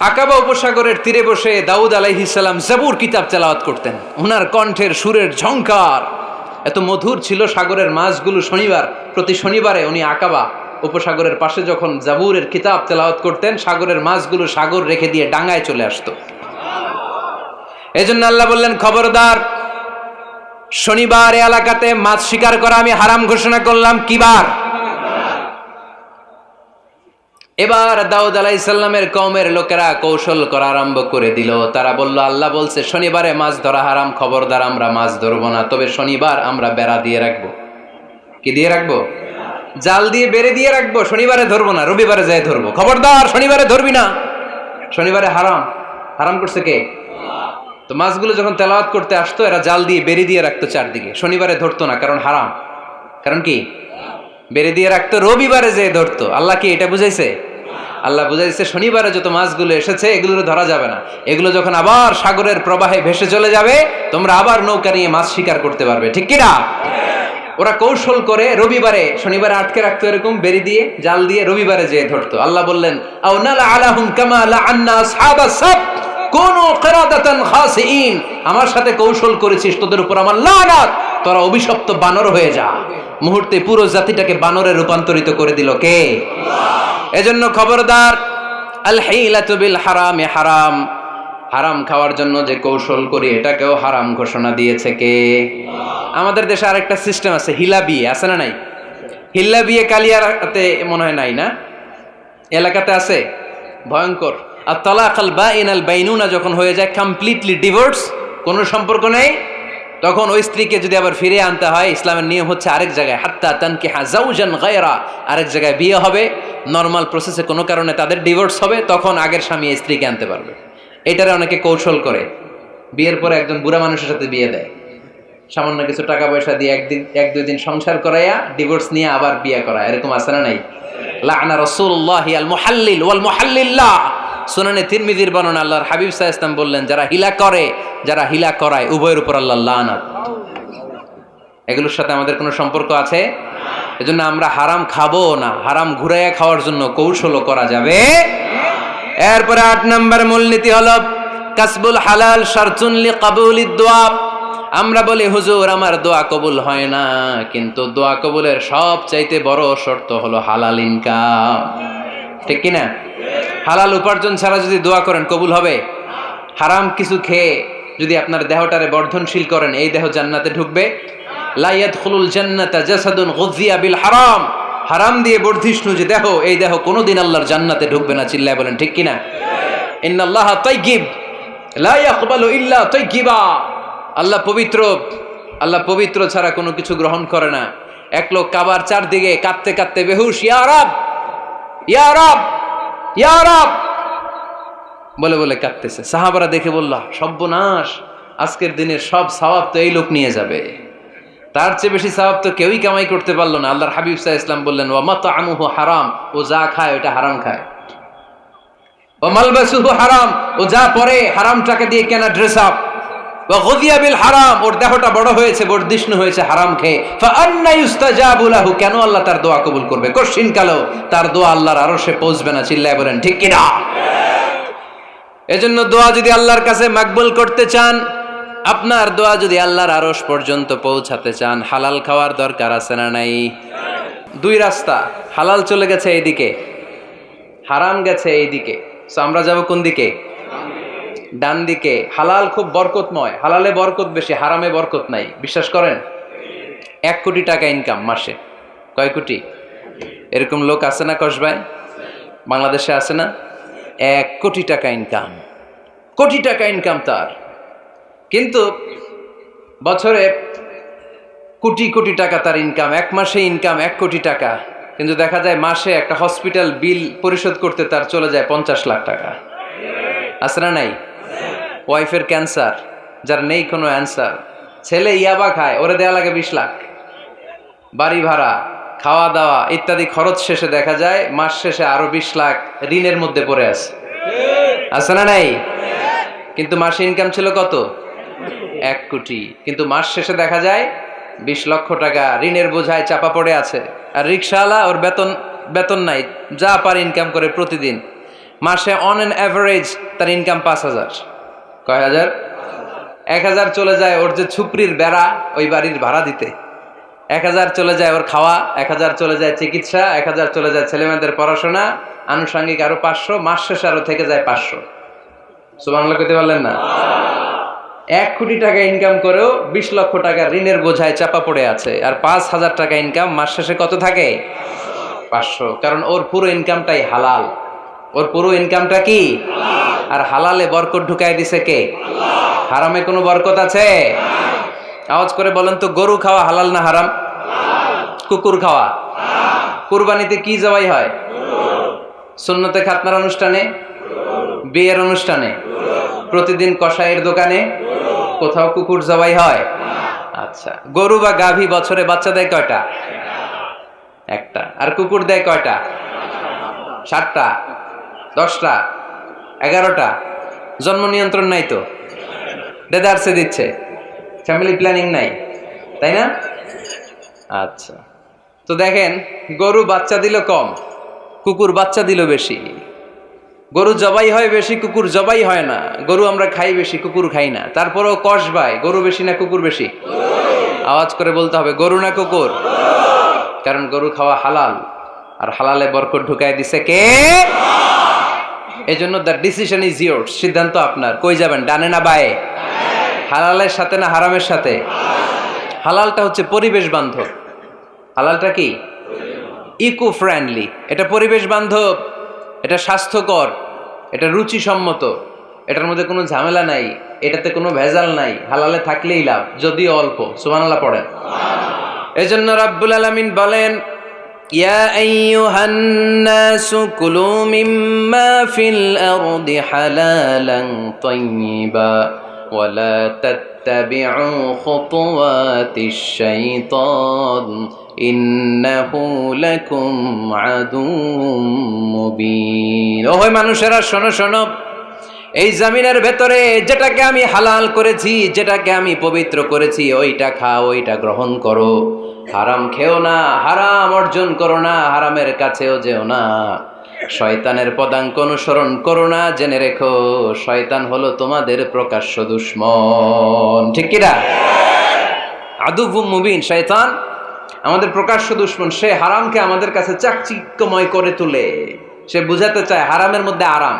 আকাবা উপসাগরের তীরে বসে দাউদ আলাইহিস সালাম জাবুর কিতাব তেলাওয়াত করতেন। ওনার কণ্ঠের সুরের ঝংকার এত মধুর ছিল, সাগরের মাছগুলো প্রতি শনিবারে উনি আকাবা উপসাগরের পাশে যখন জাবুরের কিতাব তেলাওয়াত করতেন, সাগরের মাছগুলো সাগর রেখে দিয়ে ডাঙায় চলে আসতো। এজন্য আল্লাহ বললেন, খবরদার, শনিবার এলাকাতে মাছ শিকার করা আমি হারাম ঘোষণা করলাম। কিবার? এবার দাউদ আলাইহিস সালামের কওমের লোকেরা কৌশল করা আরম্ভ করে দিল। তারা বলল, আল্লাহ বলছে শনিবারে মাছ ধরা হারাম, খবরদার আমরা মাছ ধরবো না, তবে শনিবার আমরা বেড়া দিয়ে রাখবো। কি দিয়ে রাখবো? জাল দিয়ে বেড়ে দিয়ে রাখবো। শনিবারে ধরবো না, রবিবারে যাই ধরবো। খবরদার, শনিবারে ধরবি না, শনিবারে হারাম। হারাম করছে কে? তো মাছগুলো যখন তেলাওয়াত করতে আসতো, এরা জাল দিয়ে বেড়ে দিয়ে রাখতো চারদিকে, শনিবারে ধরতো না, কারণ হারাম। কারণ কি? বেড়ে দিয়ে রাখতো, রবিবারে যে ধরতো। আল্লাহ কি এটা বুঝাইছে? আল্লাহ বুঝাইছে শনিবারে যত মাছগুলো এসেছে এগুলো ধরা যাবে না, এগুলো যখন আবার সাগরের প্রবাহে ভেসে চলে যাবে, তোমরা আবার নৌকা নিয়ে মাছ শিকার করতে পারবে। ঠিক কিনা? ওরা কৌশল করে রবিবারে, শনিবারে আটকে রাখতো এরকম বেড়ে দিয়ে, জাল দিয়ে, রবিবারে যেয়ে ধরতো। আল্লাহ বললেন, আও নালা আলাহুম কামা লাআন্না আসহাবাস সাবত কুনু কিরাদাতান খাসিইন। আমার সাথে কৌশল করেছিস, তোদের উপর আমার লানাত, তোরা অভিশপ্ত বানর হয়ে যা। মুহূর্তে পুরো জাতিটাকে বানরে রূপান্তরিত করে দিল কে? এজন্য খবরদার, আল হিলাতু বিল হারামে হারাম। হারাম খাওয়ার জন্য যে কৌশল করি এটাকেও হারাম ঘোষণা দিয়েছে কে? আমাদের দেশে আরেকটা সিস্টেম আছে, হিলা বিয়ে আছে না নাই? হিল্লা বিয়ে কালিয়াতে মনে হয় নাই না? এলাকাতে আছে, ভয়ঙ্কর। আর তালাক আল বাইন আল বাইনুনা যখন হয়ে যায় কমপ্লিটলি ডিভোর্স, কোনো সম্পর্ক নেই, তখন ওই স্ত্রীকে যদি আবার ফিরে আনতে হয়, ইসলামের নিয়ম হচ্ছে আরেক জায়গায়, হাত্তা তানকিহা যাওজান গায়রা, আরেক জায়গায় বিয়ে হবে, নর্মাল প্রসেসে কোনো কারণে তাদের ডিভোর্স হবে, তখন আগের স্বামী স্ত্রীকে আনতে পারবে। এটারে অনেকে কৌশল করে, বিয়ের পরে একজন বুড়া মানুষের সাথে বিয়ে দেয়, সামান্য কিছু টাকা পয়সা দিয়ে এক দুই দিন সংসার করাইয়া ডিভোর্স নিয়ে আবার বিয়ে করা, এরকম আছে না নাই? লাআনা রাসূলুল্লাহি আল মুহাল্লিল ওয়াল মুহাল্লিল্লাহ। সুনানে তিরমিজির বর্ণনা, আল্লাহর হাবিব সাল্লাল্লাহু আলাইহি ওয়াসাল্লাম বললেন, যারা হিলা করে, যারা হিলা করায়, উভয়ের উপর আল্লাহর লানাত। এগুলোর সাথে আমাদের কোনো সম্পর্ক আছে? এজন্য আমরা হারাম খাবো না, হারাম ঘুরাইয়া খাওয়ার জন্য কৌশলও করা যাবে। এরপরে 8 নম্বর মূলনীতি হলো কাসবুল হালাল শারতুন লিকাবুলিদ দুআ। আমরা বলি, হুজুর আমার দোয়া কবুল হয় না, কিন্তু দোয়া কবুলের সবচাইতে বড় শর্ত হলো হালাল ইনকাম। ঠিক কিনা? হালাল উপার্জন ছাড়া যদি দোয়া করেন কবুল হবে? হারাম কিছু খেয়ে যদি আপনার দেহটারে বর্ধনশীল করেন, এই দেহ জান্নাতে ঢুকবে? লা ইয়াদখুলুল জান্নাতা জাসাদুন গুযিয়া বিল হারাম। হারাম দিয়ে বর্ধিষ্ণু যে দেহ, এই দেহ কোনোদিন আল্লাহর জান্নাতে ঢুকবে না। চিল্লায় বলেন ঠিক কিনা? ইন্নাল্লাহা তাইয়্যিব লা ইয়াকবালু ইল্লা তাইয়্যিবা। আল্লাহ পবিত্র, আল্লাহ পবিত্র ছাড়া কোনো কিছু গ্রহণ করে না। এক লোক কাবার চারদিকে কাঁদতে কাঁদতে বেহুশ, ইয়া রাব, ইয়া রাব, ইয়া রাব বলে বলে কাঁদতেছে। সাহাবারা দেখে বলল, সর্বনাশ, আজকের দিনের সব সওয়াব তো এই লোক নিয়ে যাবে, তার চেয়ে বেশি সওয়াব তো কেউই কামাই করতে পারলো না। আল্লাহর হাবিব সাল্লাল্লাহু আলাইহি ওয়াসাল্লাম বললেন, ওয়া মাতআমুহু হারাম, ও যা খায় ওটা হারাম খায়। ওয়া মালবাসুহু হারাম, ও যা পরে হারাম টাকা দিয়ে কেনা ড্রেস আপ। ওয়া গুযিয়া বিল হারাম, ওর দেহটা বড় হয়েছে, বর্ধিষ্ণু হয়েছে হারাম খেয়ে। ফা আন্না ইউস্তাজাবু লাহু, কেন আল্লাহ তার দোয়া কবুল করবে? কঠিন কালো তার দোয়া আল্লাহর আরশে পৌঁছবে না। চিল্লায় বলেন ঠিক কিনা? এজন্য দোয়া যদি আল্লাহর কাছে মাকবুল করতে চান, আপনার দোয়া যদি আল্লাহর আরশ পর্যন্ত পৌঁছাতে চান, হালাল খাওয়ার দরকার আছে না নাই? 2 রাস্তা, হালাল চলে গেছে এইদিকে, হারাম গেছে এইদিকে, সো আমরা যাব কোন দিকে? ডান দিকে। হালাল খুব বরকতময়, হালালে বরকত বেশি, হারামে বরকত নাই। বিশ্বাস করেন? 1 কোটি টাকা ইনকাম মাসে। কয় কোটি? এরকম লোক আছে না কসবায়? বাংলাদেশে আছে না? 1 কোটি টাকা ইনকাম, কোটি টাকা ইনকাম তার, কিন্তু বছরে কোটি কোটি টাকা তার ইনকাম, 1 মাসে ইনকাম 1 কোটি টাকা, কিন্তু দেখা যায় মাসে একটা হসপিটাল বিল পরিশোধ করতে তার চলে যায় 50 লাখ টাকা। আছে না নাই? ওয়াইফের ক্যান্সার, যার নেই কোনো অ্যান্সার, ছেলে ইয়াবা খায়, ওরে দেয়া লাগে 20 লাখ, বাড়ি ভাড়া, খাওয়া দাওয়া ইত্যাদি খরচ শেষে দেখা যায় মাস শেষে আরো 20 লাখ ঋণের মধ্যে পড়ে আছে। আছে না নাই? কিন্তু মাসে ইনকাম ছিল কত? 1 কোটি, কিন্তু মাস শেষে দেখা যায় 20 লক্ষ টাকা ঋণের বোঝায় চাপা পড়ে আছে। আর রিকশাওয়ালা, ওর বেতন নাই, যা পারে ইনকাম করে প্রতিদিন। মাসে অন অ্যান অ্যাভারেজ তার ইনকাম 5,000। কয় হাজার? 1,000 চলে যায় ওর যে ছুপরির বেড়া ওই বাড়ির ভাড়া দিতে, 1,000 চলে যায় ওর খাওয়া, 1,000 চলে যায় চিকিৎসা, 1,000 চলে যায় ছেলেমেয়েদের পড়াশোনা, আনুষঙ্গিক আরো 500, মাস শেষে আরো থেকে যায় 500। সুবহানাল্লাহ কইতে পারলেন না? 1 কোটি টাকা ইনকাম করেও 20 লক্ষ টাকা ঋণের বোঝায় চাপা পড়ে আছে, আর 5,000 টাকা ইনকাম, মাস শেষে কত থাকে? 500। কারণ ওর পুরো ইনকামটাই হালাল। ওর পুরো ইনকামটা কি? আর হালালে বরকত ঢুকাই দিছে কে? হারামে কোনো বরকত আছে? আওয়াজ করে বলেন তো, গরু খাওয়া হালাল না হারাম? কুকুর খাওয়া? কুরবানিতে কি জবাই হয়? সুন্নতে খাতনার অনুষ্ঠানে, বিয়ের অনুষ্ঠানে, প্রতিদিন কসাইয়ের দোকানে, কোথাও কুকুর জবাই হয়? আচ্ছা, গরু বা গাভী বছরে বাচ্চা দেয় কয়টা? একটা। আর কুকুর দেয় কয়টা? 7টা, 10টা, 11টা। জন্ম নিয়ন্ত্রণ নাই তো, দেদারসে দিচ্ছে, ফ্যামিলি প্ল্যানিং নাই, তাই না? আচ্ছা, তো দেখেন, গরু বাচ্চা দিল কম, কুকুর বাচ্চা দিল বেশি। গরু জবাই হয় বেশি, কুকুর জবাই হয় না। গরু আমরা খাই বেশি, কুকুর খাই না। তারপরেও কসবায় গরু বেশি না কুকুর বেশি? আওয়াজ করে বলতে হবে, গরু না কুকুর? কারণ গরু খাওয়া হালাল, আর হালালে বরকত ঢুকাই দিছে কে? এজন্য দ্য ডিসিশন ইজ ইয়োরস, সিদ্ধান্ত আপনার। কই যাবেন, ডানে না বায়ে? হালালের সাথে না হারামের সাথে? হালালটা হচ্ছে পরিবেশ বান্ধব। হালালটা কি? Eco friendly. এটা পরিবেশ বান্ধব, এটা স্বাস্থ্যকর, এটা রুচিসম্মত, এটার মধ্যে কোনো ঝামেলা নাই, এটাতে কোনো ভেজাল নাই। হালালে থাকলেই লাভ, যদিও অল্প। সুবহানাল্লাহ পড়েন। এজন্য রাব্বুল আলামিন বলেন, ইয়া আইয়ুহান নাসু কুলু মিম্মা ফিল আরদি হালালান তাইয়্যিবা ওয়া লা তাত্তাবিউ খুতুওয়াতিশ শাইতান ইন্নাহু লাকুম আদুউম মুবিন। ওহে মানুষেরা, শোনো শোনো, এই জমিনের ভেতরে যেটাকে আমি হালাল করেছি, যেটাকে আমি পবিত্র করেছি, ওইটা খাও, ওইটা গ্রহণ করো। হারাম খেও না, হারাম অর্জন করো না, হারামের কাছেও যেও না। শয়তানের পদাঙ্ক অনুসরণ করো না। জেনে রেখো, শয়তান হলো তোমাদের প্রকাশ্য দুশমন। ঠিক কিনা? আদুউম মুবিন। শয়তান আমাদের প্রকাশ্য দুশমন। সে হারামকে আমাদের কাছে চাকচিক্যময় করে তুলে। সে বুঝাতে চায় হারামের মধ্যে আরাম,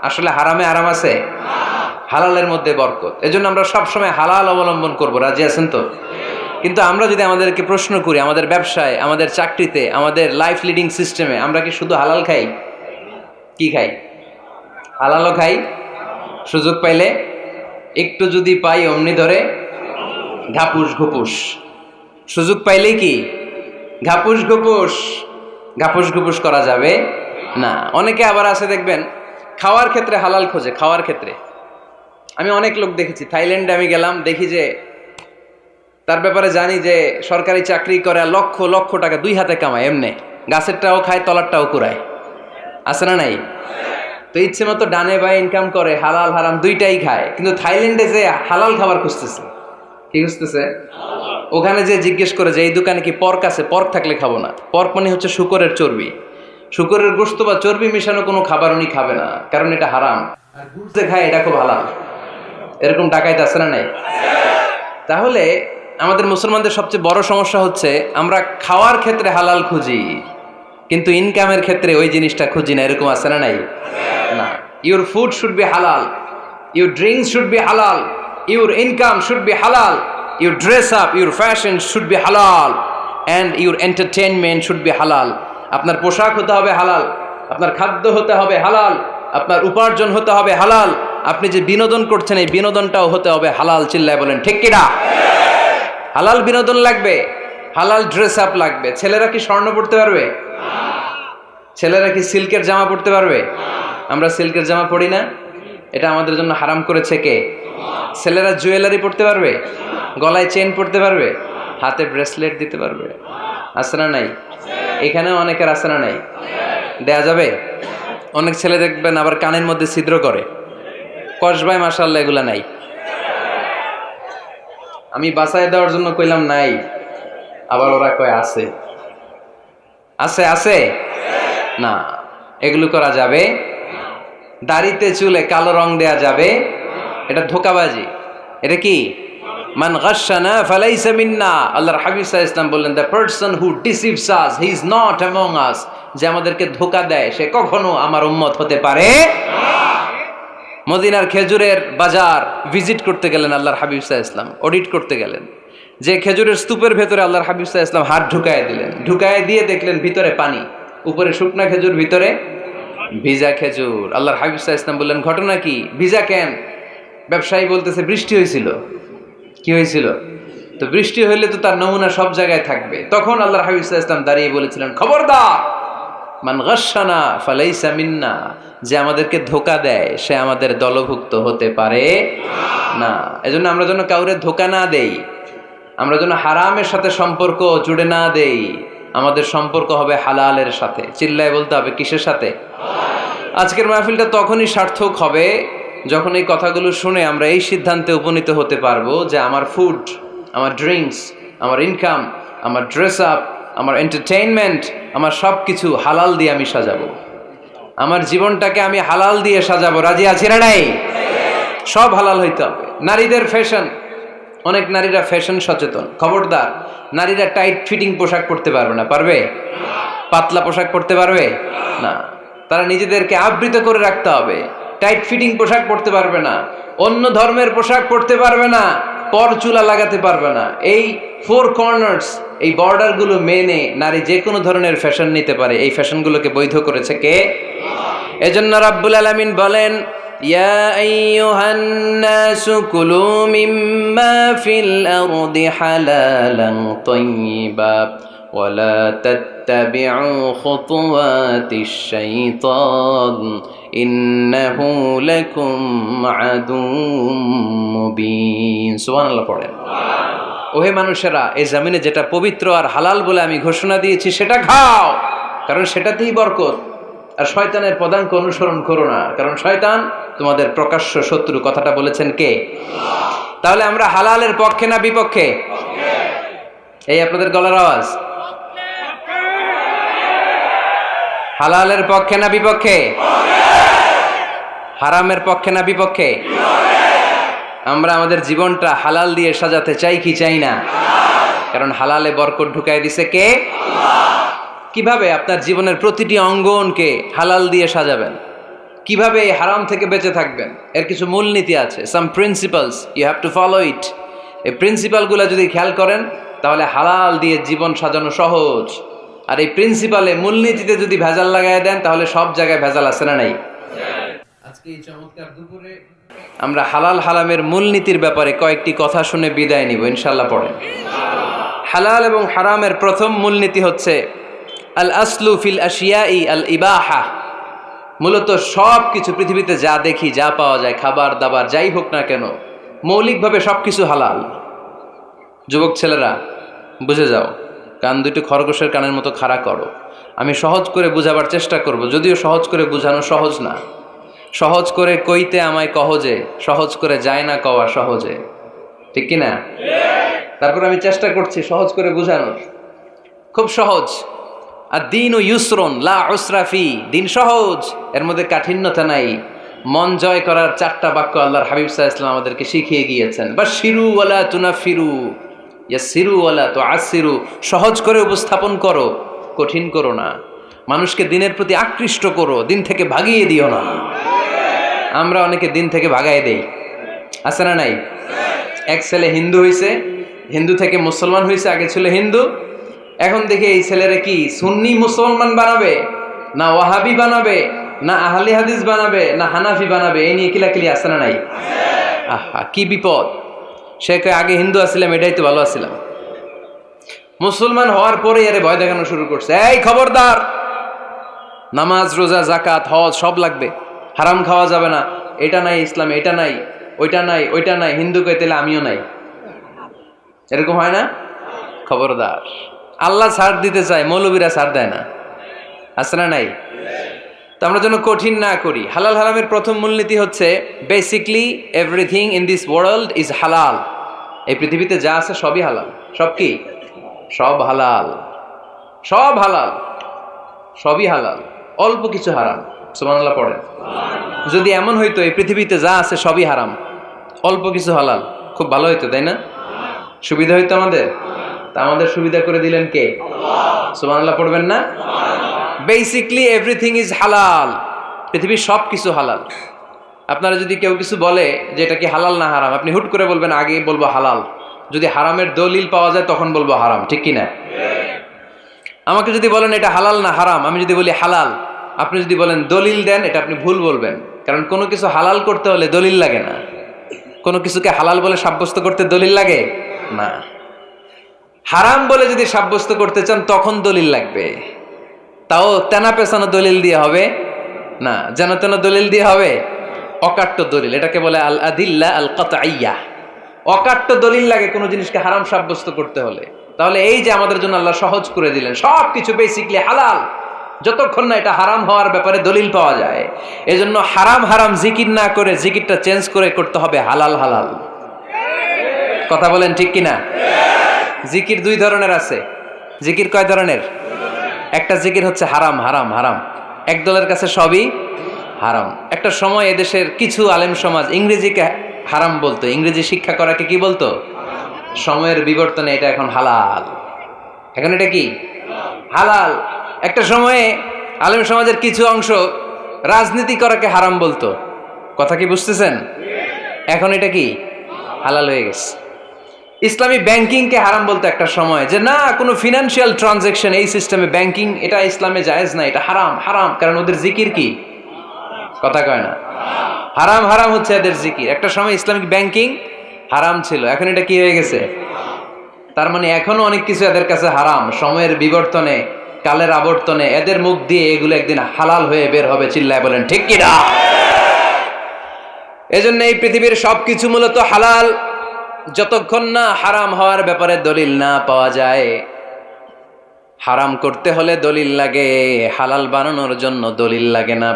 আসলে হারামে আরাম আছে, হালালের মধ্যে বরকত। এজন্য আমরা সবসময় হালাল অবলম্বন করব। রাজি আছেন তো? কিন্তু আমরা যদি আমাদেরকে প্রশ্ন করি, আমাদের ব্যবসায়, আমাদের চাকরিতে, আমাদের লাইফ লিডিং সিস্টেমে আমরা কি শুধু হালাল খাই? কি খাই? হালালও খাই, সুযোগ পাইলে একটু যদি পাই অমনি ধরে ঘাপুস ঘুপুস। সুযোগ পাইলেই কি ঘাপুস ঘুপুস? ঘাপুস ঘুপুস করা যাবে না। অনেকে আবার আছে দেখবেন, খাওয়ার ক্ষেত্রে হালাল খোঁজে। খাওয়ার ক্ষেত্রে আমি অনেক লোক দেখেছি। থাইল্যান্ডে আমি গেলাম, দেখি যে তার ব্যাপারে জানি যে সরকারি চাকরি করে, লক্ষ লক্ষ টাকা 2 হাতে কামায়, এমনি গাছেরটাও খায়, তলারটাও কুড়ায়। আছে না নাই? তো ইচ্ছে মতো ডানে বায়ে ইনকাম করে, হালাল হারাম দুইটাই খায়। কিন্তু থাইল্যান্ডে যে হালাল খাবার খুঁজতেছে। কি খুঁজতেছে? ওখানে যে জিজ্ঞেস করে যে এই দোকানে কি পর্ক আছে? পর্ক থাকলে খাবো না। পর্ক মানে হচ্ছে শুকরের চর্বি। শুকরের গোশত বা চর্বি মিশানো কোনো খাবার উনি খাবে না, কারণ এটা হারাম। আর ঘুরতে খায়, এটা খুব হালাল। এরকম ডাকাইতে আছে না নাই? তাহলে আমাদের মুসলমানদের সবচেয়ে বড় সমস্যা হচ্ছে আমরা খাওয়ার ক্ষেত্রে হালাল খুঁজি, কিন্তু ইনকামের ক্ষেত্রে ওই জিনিসটা খুঁজি না। এরকম আছে না নাই? না। Your food should be halal, your drinks should be halal, your income should be halal, your dress up, your fashion should be halal, and your entertainment should be halal. আপনার পোশাক হতে হবে হালাল, আপনার খাদ্য হতে হবে হালাল, আপনার উপার্জন হতে হবে হালাল, আপনি যে বিনোদন করছেন এই বিনোদনটাও হতে হবে হালাল। চিল্লায় বলেন ঠিক কিনা? হালাল বিনোদন লাগবে, হালাল ড্রেস আপ লাগবে। ছেলেরা কি স্বর্ণ পড়তে পারবে? ছেলেরা কি সিল্কের জামা পড়তে পারবে? আমরা সিল্কের জামা পড়ি না, এটা আমাদের জন্য হারাম করেছে কে? ছেলেরা জুয়েলারি পড়তে পারবে? গলায় চেন পড়তে পারবে? হাতে ব্রেসলেট দিতে পারবে? আছে না নাই? এখানেও অনেকের আছে না নাই? দেয়া যাবে? অনেক ছেলে দেখবেন আবার কানের মধ্যে ছিদ্র করে। কসবায় মাশাআল্লাহ এগুলা নাই। আমি বাঁচায় দেওয়ার জন্য কইলাম নাই, আবার ওরা কয় আছে। আছে আছে না, এগুলো করা যাবে দাড়িতে চুলে কালো রং দেয়া যাবে, এটা ধোঁকাবাজি। এটা কি? মান গাশশানা ফালাইসা মিন্না। আল্লাহর হাবিব সাল্লাল্লাহু আলাইহি ওয়াসাল্লাম বললেন, the person who deceives us he is not among আস। যে আমাদেরকে ধোঁকা দেয় সে কখনো আমার উম্মত হতে পারে না। মদিনার খেজুরের বাজার ভিজিট করতে গেলেন আল্লাহর হাবিব সাল্লাল্লাহু আলাইহি ওয়াসাল্লাম, অডিট করতে গেলেন। যে খেজুরের স্তূপের ভেতরে আল্লাহর হাবিব সাল্লাল্লাহু আলাইহি ওয়াসাল্লাম হাত ঢুকায় দিলেন, ঢুকায় দিয়ে দেখলেন ভিতরে পানি, উপরে শুকনা খেজুর, ভিতরে ভিজা খেজুর। আল্লাহর হাবিব সাল্লাল্লাহু আলাইহি ওয়াসাল্লাম বললেন, ঘটনা কি? ভিজা কেন? ব্যবসায়ী বলতেছে, বৃষ্টি হয়েছিল। কি হয়েছিল? তো বৃষ্টি হইলে তো তার নমুনা সব জায়গায় থাকবে। তখন আল্লাহর হাবিব সাল্লাল্লাহু আলাইহি ওয়াসাল্লাম দাঁড়িয়ে বলেছিলেন, খবরদার, মান গাশশানা ফালাইসা মিন্না। যে আমাদেরকে ধোঁকা দেয় সে আমাদের দলভুক্ত হতে পারে না। এজন্য আমরা যেন কাউরে ধোঁকা না দেই, আমরা যেন হারামের সাথে সম্পর্ক জুড়ে না দেই। আমাদের সম্পর্ক হবে হালালের সাথে। চিল্লায় বলতে হবে, কিসের সাথে? আজকের মাহফিলটা তখনই সার্থক হবে যখন এই কথাগুলো শুনে আমরা এই সিদ্ধান্তে উপনীত হতে পারবো যে আমার ফুড, আমার ড্রিঙ্কস, আমার ইনকাম, আমার ড্রেস আপ, আমার এন্টারটেইনমেন্ট, আমার সব কিছু হালাল দিয়ে আমি সাজাবো। আমার জীবনটাকে আমি হালাল দিয়ে সাজাবো। রাজি আছি না নাই? সব হালাল হইতে হবে। নারীদের ফ্যাশন, অনেক নারীরা ফ্যাশন সচেতন। খবরদার, নারীরা টাইট ফিটিং পোশাক পরতে পারবে না। পারবে? পাতলা পোশাক পরতে পারবে না। তারা নিজেদেরকে আবৃত করে রাখতে হবে। টাইট ফিটিং পোশাক পরতে পারবে না, অন্য ধর্মের পোশাক পরতে পারবে না, পর চুলা লাগাতে পারবে না। এই ফোর কর্নার্স, এই বর্ডারগুলো মেনে নারী যে কোনো ধরনের ফ্যাশন নিতে পারে। এই ফ্যাশনগুলোকে বৈধ করেছে কে? এজন্য রাব্বুল আলামিন বলেন, ইয়া আইয়ুহান নাসু কুলু মিম্মা ফিল আরদি হালালান তাইয়্যিবা ওয়ালা তাত্তাবিউ খুতুওয়াতিশ শাইতান ইন্নাহু লাকুম আদুউম মুবিন। সুবহানাল্লাহ পড়েন। ওহে মানুষেরা, এই জমিনে যেটা পবিত্র আর হালাল বলে আমি ঘোষণা দিয়েছি সেটা খাও, কারণ সেটাতেই বরকত। আর শয়তানের পদাঙ্ক অনুসরণ করো না, কারণ শয়তান তোমাদের প্রকাশ্য শত্রু। কথাটা বলেছেন কে? তাহলে আমরা হালালের পক্ষে না বিপক্ষে? এই আপনাদের গলার আওয়াজ। হালালের পক্ষে না বিপক্ষে? হারামের পক্ষে না বিপক্ষে? আমরা আমাদের জীবনটা হালাল দিয়ে সাজাতে চাই কি চাই না? কারণ হালালে বরকত ঢুকাই দিছে কে? কিভাবে আপনার জীবনের প্রতিটি অঙ্গনকে হালাল দিয়ে সাজাবেন? কিভাবে এই হারাম থেকে বেঁচে থাকবেন? এর কিছু মূলনীতি আছে, some principles, you have to follow it. এই প্রিন্সিপালগুলো যদি খেয়াল করেন তাহলে হালাল দিয়ে জীবন সাজানো সহজ। আর এই প্রিন্সিপালে, মূলনীতিতে যদি ভেজাল লাগাই দেন তাহলে সব জায়গায় ভেজাল আছে না নাই? আজকে এই চমৎকার দুপুরে আমরা হালাল হারামের মূলনীতির ব্যাপারে কয়েকটি কথা শুনে বিদায় নিব ইনশাআল্লাহ। পড়েন। হালাল এবং হারামের প্রথম মূলনীতি হচ্ছে আল আসলু ফিল আশিয়াই আল ইবাহা। মূলত সব কিছু পৃথিবীতে যা দেখি, যা পাওয়া যায়, খাবার দাবার যাই হোক না কেন, মৌলিকভাবে সব কিছু হালাল। যুবক ছেলেরা বুঝে যাও, কান দুটো খরগোশের কানের মতো খাড়া করো। আমি সহজ করে বুঝাবার চেষ্টা করব, যদিও সহজ করে বুঝানো সহজ না। সহজ করে কইতে আমায় কহজে, সহজ করে যায় না কওয়া সহজে। ঠিক কিনা? তারপর আমি চেষ্টা করছি সহজ করে বুঝানোর। খুব সহজ। আর দিন ও ইউসরুন লা উসরা ফি। দিন সহজ, এর মধ্যে কাঠিন্যতা নাই। মন জয় করার 4টা বাক্য আল্লাহর হাবিব সাল্লাল্লাহু আলাইহি ওয়াসাল্লাম আমাদেরকে শিখিয়ে গিয়েছেন। বাশিরু ওয়ালা তুনাফিরু, ইয়াসিরু ওয়ালা তুআসিরু। সহজ করে উপস্থাপন করো, কঠিন করো না। মানুষকে দিনের প্রতি আকৃষ্ট করো, দিন থেকে ভাগিয়ে দিও না। আমরা অনেকে দিন থেকে ভাগাই দেই, আছে না নাই? এক ছেলে হিন্দু হইছে, হিন্দু থেকে মুসলমান হইছে, আগে ছিল হিন্দু, এখন দেখে এই ছেলেরা কি সুন্নি মুসলমান বানাবে, না ওয়াহাবি বানাবে, না আহলে হাদিস বানাবে, না হানাফি বানাবে, এই নিয়ে কিলাকিলি আছে না নাই? আহা, কি বিপদ! সে আগে হিন্দু আসছিলাম, এটাই তো ভালো আসছিলাম। মুসলমান হওয়ার পরে এর ভয় দেখানো শুরু করছে, এই খবরদার, নামাজ রোজা জাকাত হজ সব লাগবে, হারাম খাওয়া যাবে না, এটা নাই ইসলাম, এটা নাই, ওইটা নাই, ওইটা নাই, হিন্দু কইতে আমিও নাই। এরকম হয় না? খবরদার, আল্লাহ ছাড় দিতে চায়, মৌলবীরা ছাড় দেয় না, আছে না নাই? তো আমরা যেন কঠিন না করি। হালাল হারামের প্রথম মূলনীতি হচ্ছে basically everything in this world is হালাল। এই পৃথিবীতে যা আছে সবই হালাল। সব কি? সব হালাল, সব হালাল, সবই হালাল, অল্প কিছু হারাম। সুবহানাল্লাহ পড়েন। যদি এমন হইতো এই পৃথিবীতে যা আছে সবই হারাম, অল্প কিছু হালাল, খুব ভালো হইতো, তাই না? সুবিধা হইতো আমাদের। তা আমাদের সুবিধা করে দিলেন কে? সুবহানাল্লাহ পড়বেন না? বেসিকলি এভরিথিং ইজ হালাল। পৃথিবীর সব কিছু হালাল। আপনারা যদি কেউ কিছু বলে যে এটা কি হালাল না হারাম, আপনি হুট করে বলবেন আগে বলবো হালাল। যদি হারামের দলিল পাওয়া যায় তখন বলবো হারাম, ঠিক কি না? আমাকে যদি বলেন এটা হালাল না হারাম, আমি যদি বলি হালাল, আপনি যদি বলেন দলিল দেন, এটা আপনি ভুল বলবেন। কারণ কোনো কিছু হালাল করতে হলে দলিল লাগে না। কোনো কিছুকে হালাল বলে সাব্যস্ত করতে দলিল লাগে না। হারাম বলে যদি সাব্যস্ত করতে চান তখন দলিল লাগবে, তাও তেনা পেছানো দলিল দিয়ে হবে না, যেন তেন দলিল দিয়ে হবে, অকাট্য দলিল। এটাকে বলে আল আদিল্লা আল কাতঈয়া। অকাট্য দলিল লাগে কোনো জিনিসকে হারাম সাব্যস্ত করতে হলে। তাহলে এই যে আমাদের জন্য আল্লাহ সহজ করে দিলেন, সব কিছু বেসিকলি হালাল, যতক্ষণ না এটা হারাম হওয়ার ব্যাপারে দলিল পাওয়া যায়। এজন্য হারাম হারাম জিকির না করে জিকিরটা চেঞ্জ করে করতে হবে হালাল হালাল। কথা বলেন ঠিক কিনা? জিকির দুই ধরনের আছে। জিকির কয় ধরনের? একটা জিকির হচ্ছে হারাম হারাম হারাম, এক দলের কাছে সবই হারাম। একটা সময় এদেশের কিছু আলেম সমাজ ইংরেজিকে হারাম বলতো, ইংরেজি শিক্ষা করাকে কি বলতো? সময়ের বিবর্তনে এটা এখন হালাল। এখন এটা কি হালাল। একটা সময়ে আলেম সমাজের কিছু অংশ রাজনীতি করাকে হারাম বলতো। কথা কি বুঝতেছেন? এখন এটা কি হালাল হয়ে গেছে। ইসলামী ব্যাংকিংকে হারাম বলতো একটা সময়, যে না কোনো ফিনান্সিয়াল ট্রানজাকশন এই সিস্টেমে ব্যাংকিং এটা ইসলামে জায়েজ না, এটা হারাম হারাম। কারণ ওদের জিকির কি? কথা কয় না। হারাম হারাম হচ্ছে এদের জিকির। একটা সময় ইসলামিক ব্যাংকিং হারাম ছিল, এখন এটা কি হয়ে গেছে? তার মানে এখনো অনেক কিছু এদের কাছে হারাম। সময়ের বিবর্তনে, কালের আবর্তনে এদের মুখ দিয়ে এগুলো একদিন হালাল হয়ে বের হবে। চিল্লায় বলেন ঠিক কি না? এজন্য এই পৃথিবীর সবকিছু মূলত হালাল, যতক্ষণ না হারাম হওয়ার ব্যাপারে দলিল না পাওয়া যায়। হারাম করতে হলে দলিল লাগে, হালাল বানানোর জন্য দলিল লাগে না।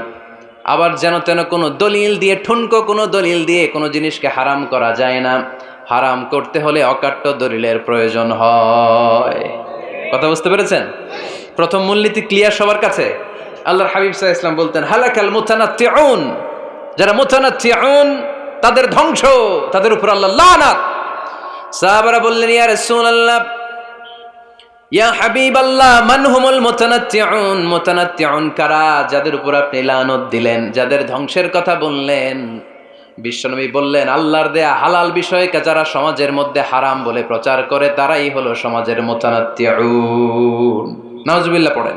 আবার যেন তেন কোনো দলিল দিয়ে, ঠুনকো কোনো দলিল দিয়ে কোনো জিনিসকে হারাম করা যায় না। হারাম করতে হলে অকাট্য দলিলের প্রয়োজন হয়। কথা বুঝতে পেরেছেন? প্রথম মূলনীতি ক্লিয়ার সবার কাছে? আল্লাহর হাবিব সাল্লাল্লাহু আলাইহি ওয়াসাল্লাম বলতেন হালাকাল মুতানাত্তিউন, যারা মুতানাত্তিউন তাদের ধ্বংস, তাদের উপর আল্লাহ লানাত। সাহাবারা বললেন ইয়া রাসূলুল্লাহ, ইয়া হাবিবাল্লাহ, মান হুমুল মুতানাত্তিউন? মুতানাত্তিউন কারা যাদের উপর আপনি লানত দিলেন, যাদের ধ্বংসের কথা বললেন? বিশ্বনবী বললেন আল্লাহর দেয়া হালাল বিষয়কে যারা সমাজের মধ্যে হারাম বলে প্রচার করে তারাই হলো সমাজের মুতানাত্তিউন। নাউজুবিল্লাহ পড়েন।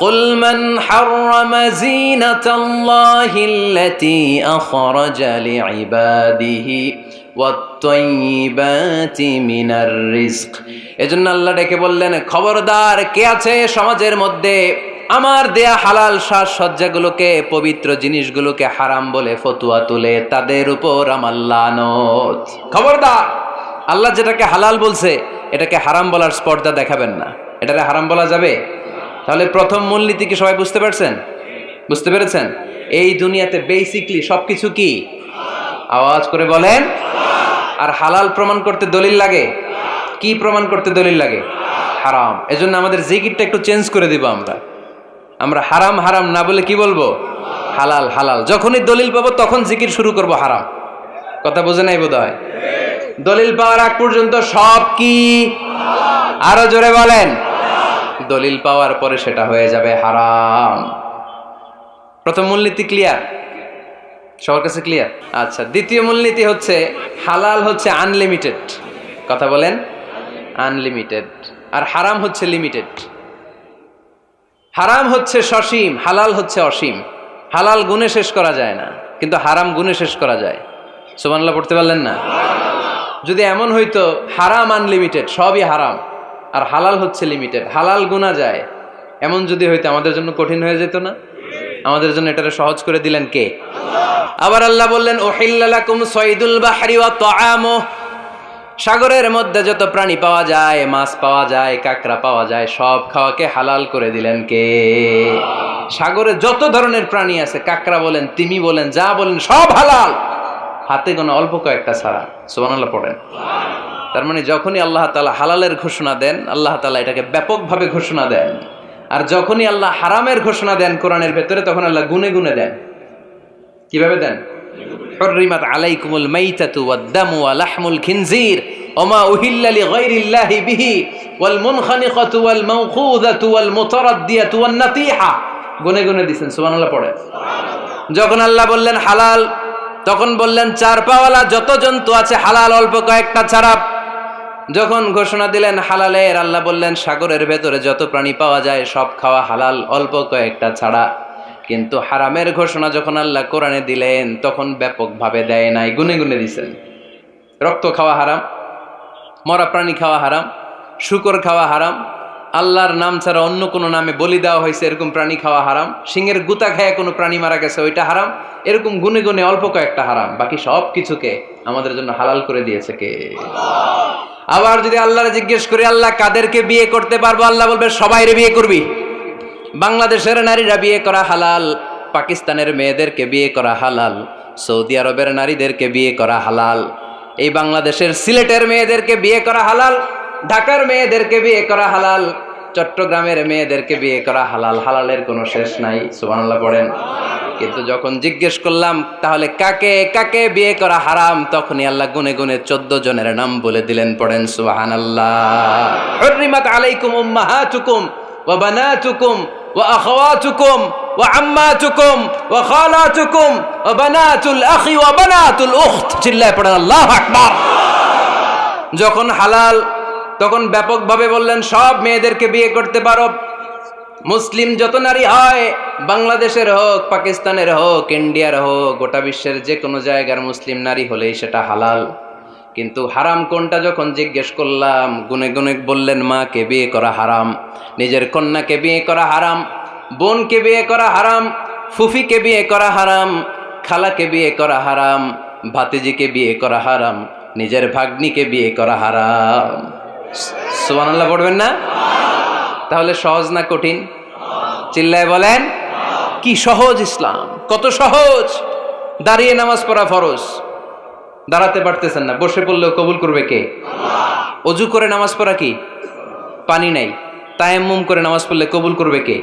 কুল মান হাররামা যিনাতাল্লাহিল্লাতী আখরাজা লিইবাদিহি ওয়াত-তাইয়্যিবাতি মিনার রিজক। এজন্য আল্লাহ ডেকে বললেন খবরদার, কে আছে সমাজের মধ্যে আমার দেয়া হালাল সাজসজ্জাগুলোকে, পবিত্র জিনিসগুলোকে হারাম বলে ফতোয়া তুলে, তাদের উপর আমার লানত। খবরদার, আল্লাহ যেটাকে হালাল বলছে এটাকে হারাম বলার স্পর্ধা দেখাবেন না। এটাকে হারাম বলা যাবে? তাহলে প্রথম মূলনীতি কি সবাই বুঝতে পারছেন? বুঝতে পেরেছেন? এই দুনিয়াতে বেসিকলি সবকিছু কি? আওয়াজ করে বলেন। আর হালাল প্রমাণ করতে দলিল লাগে। কি প্রমাণ করতে দলিল লাগে? হারাম। এজন্য আমাদের জিকিরটা একটু চেঞ্জ করে দিব। আমরা হারাম হারাম না বলে কি বলবো? হালাল হালাল। যখনই দলিল পাবো তখন জিকির শুরু করব হারাম। কথা বোঝে নাই বোধহয়? দলিল পাওয়ার আগ পর্যন্ত সব কি? আরো জোরে বলেন। দলিল পাওয়ার পরে সেটা হয়ে যাবে হারাম। প্রথম মূলনীতি ক্লিয়ার? সবার কাছে ক্লিয়ার? আচ্ছা, দ্বিতীয় মূলনীতি হচ্ছে হালাল হচ্ছে আনলিমিটেড। কথা বলেন। আনলিমিটেড। আর হারাম হচ্ছে লিমিটেড। হারাম হচ্ছে সসীম, হালাল হচ্ছে অসীম। হালাল গুণে শেষ করা যায় না, কিন্তু হারাম গুণে শেষ করা যায়। সুবহানাল্লাহ পড়তে পারলেন না? যদি এমন হইতো হারাম আনলিমিটেড, সবই হারাম, আর হালাল হচ্ছে লিমিটেড, হালাল গুণা যায়, এমন যদি হইতো আমাদের জন্য কঠিন হয়ে যেত না? আমাদের জন্য এটারে সহজ করে দিলেন কে? আবার আল্লাহ বললেন উহিল্লা লাকুম সাইদুল বাহরি ওয়া তাআমুহু, সাগরের মধ্যে যত প্রাণী পাওয়া যায়, মাছ পাওয়া যায়, কাঁকড়া পাওয়া যায়, সব খাওয়াকে হালাল করে দিলেন কে? সাগরে যত ধরনের প্রাণী আছে, কাঁকড়া বলেন, তিমি বলেন, যা বলেন সব হালাল, হাতে গোনা অল্প কয়েকটা ছাড়া। সুবহানাল্লাহ পড়েন। তার মানে যখনই আল্লাহ তাআলা হালালের ঘোষণা দেন, আল্লাহ তাআলা এটাকে ব্যাপকভাবে ঘোষণা দেন। আর যখনই আল্লাহ হারামের ঘোষণা দেন কোরআনের ভেতরে, তখন আল্লাহ গুনে গুনে দেন। কিভাবে দেন? হুররিমাত আলাইকুমুল মাইতাতু ওয়াদ-দামু ওয়া লাহমুল খিনজির ওয়া মা উহিল্লা লিগাইরিল্লাহি বিহি ওয়াল মুনখানিকাতু ওয়াল মাওখুযাতু ওয়াল মুতারাদ্দিয়াতু ওয়ান নাতিহা। গুনে গুনে দিবেন, সুবহানাল্লাহ পড়ে। যখন আল্লাহ বললেন হালাল, তখন বললেন চার পাওয়ালা যত জন্তু আছে হালাল, অল্প কয়েকটা ছাড়া। যখন ঘোষণা দিলেন হালালের, আল্লাহ বললেন সাগরের ভেতরে যত প্রাণী পাওয়া যায় সব খাওয়া হালাল, অল্প কয়েকটা ছাড়া। কিন্তু হারামের ঘোষণা যখন আল্লাহ কোরআনে দিলেন, তখন ব্যাপকভাবে দেয় নাই, গুনে গুনে দিছেন। রক্ত খাওয়া হারাম, মরা প্রাণী খাওয়া হারাম, শূকর খাওয়া হারাম, আল্লাহর নাম ছাড়া অন্য কোনো নামে বলি দেওয়া হয়েছে এরকম প্রাণী খাওয়া হারাম, সিংহের গুতা খায় কোনো প্রাণী মারা গেছে ওইটা হারাম। এরকম গুনে গুনে অল্প কয়েকটা হারাম, বাকি সব কিছুকে আমাদের জন্য হালাল করে দিয়েছে কে? আবার যদি আল্লাহরে জিজ্ঞেস করি আল্লাহ কাদেরকে বিয়ে করতে পারবো, আল্লাহ বলবে সবাইরে বিয়ে করবি। বাংলাদেশের নারীরা বিয়ে করা হালাল, পাকিস্তানের মেয়েদেরকে বিয়ে করা হালাল, সৌদি আরবের নারীদেরকে বিয়ে করা হালাল, এই বাংলাদেশের সিলেটের মেয়েদেরকে বিয়ে করা হালাল, ঢাকার মেয়েদেরকে বিয়ে করা হালাল, চট্টগ্রামের মেয়েদেরকে বিয়ে করা হালাল। হালালের কোনো শেষ নাই, সুবহানাল্লাহ পড়েন। কিন্তু যখন জিজ্ঞেস করলাম তাহলে কাকে কাকে বিয়ে করা হারাম, তখনই আল্লাহ গুনে গুনে 14 জনের নাম বলে দিলেন, পড়েন সুবহানাল্লাহ। হুররিমাত আলাইকুম উম্মাহাতুকুম ওয়া বানাতুকুম ওয়া আখাওয়াতুকুম ওয়া আম্মাতুকুম ওয়া খালাতুকুম ওয়া বানাতুল আখি ওয়া বানাতুল উখত। চিল্লায় পড়েন আল্লাহু আকবার। যখন হালাল, তখন ব্যাপকভাবে বললেন সব মেয়েদেরকে বিয়ে করতে পারো। মুসলিম যত নারী হয়, বাংলাদেশের হোক, পাকিস্তানের হোক, ইন্ডিয়ার হোক, গোটা বিশ্বের যে কোনো জায়গার মুসলিম নারী হলেই সেটা হালাল। কিন্তু হারাম কোনটা যখন জিজ্ঞেস করলাম, গুনে গুনে বললেন মাকে বিয়ে করা হারাম, নিজের কন্যাকে বিয়ে করা হারাম, বোনকে বিয়ে করা হারাম, ফুফিকে বিয়ে করা হারাম, খালাকে বিয়ে করা হারাম, ভাতিজিকে বিয়ে করা হারাম, নিজের ভাগ্নিকে বিয়ে করা হারাম। সুবহানাল্লাহ পড়বেন না? তাহলে সহজ না কঠিন? চিল্লায় বলেন কি সহজ ইসলাম, কত সহজ। দাঁড়িয়ে নামাজ পড়া ফরজ, দাঁড়াতে পারতেছেন না, বসে পড়লেও কবুল করবে কে? অজু করে নামাজ পড়া কি? পানি নাই, তায়াম্মুম করে নামাজ পড়লে কবুল করবে কে?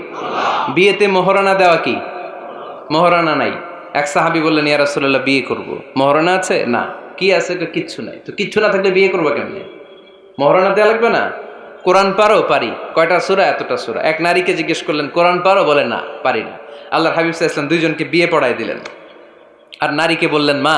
বিয়েতে মোহরানা দেওয়া কি? মোহরানা নাই। এক সাহাবী বললেন ইয়া রাসূলুল্লাহ বিয়ে করব, মোহরানা আছে? না। কি আছে? কিচ্ছু নাই। তো কিচ্ছু না থাকলে বিয়ে করবো কেমনে? মোহরানা দেওয়া লাগবে না? কোরআন পারো? পারি। কয়টা সূরা? এতটা সূরা। এক নারীকে জিজ্ঞেস করলেন কোরআন পারো? বলে না, পারি না। আল্লাহর হাবিব সাল্লাল্লাহু আলাইহি ওয়াসাল্লাম দুইজনকে বিয়ে পড়াই দিলেন। আর নারীকে বললেন মা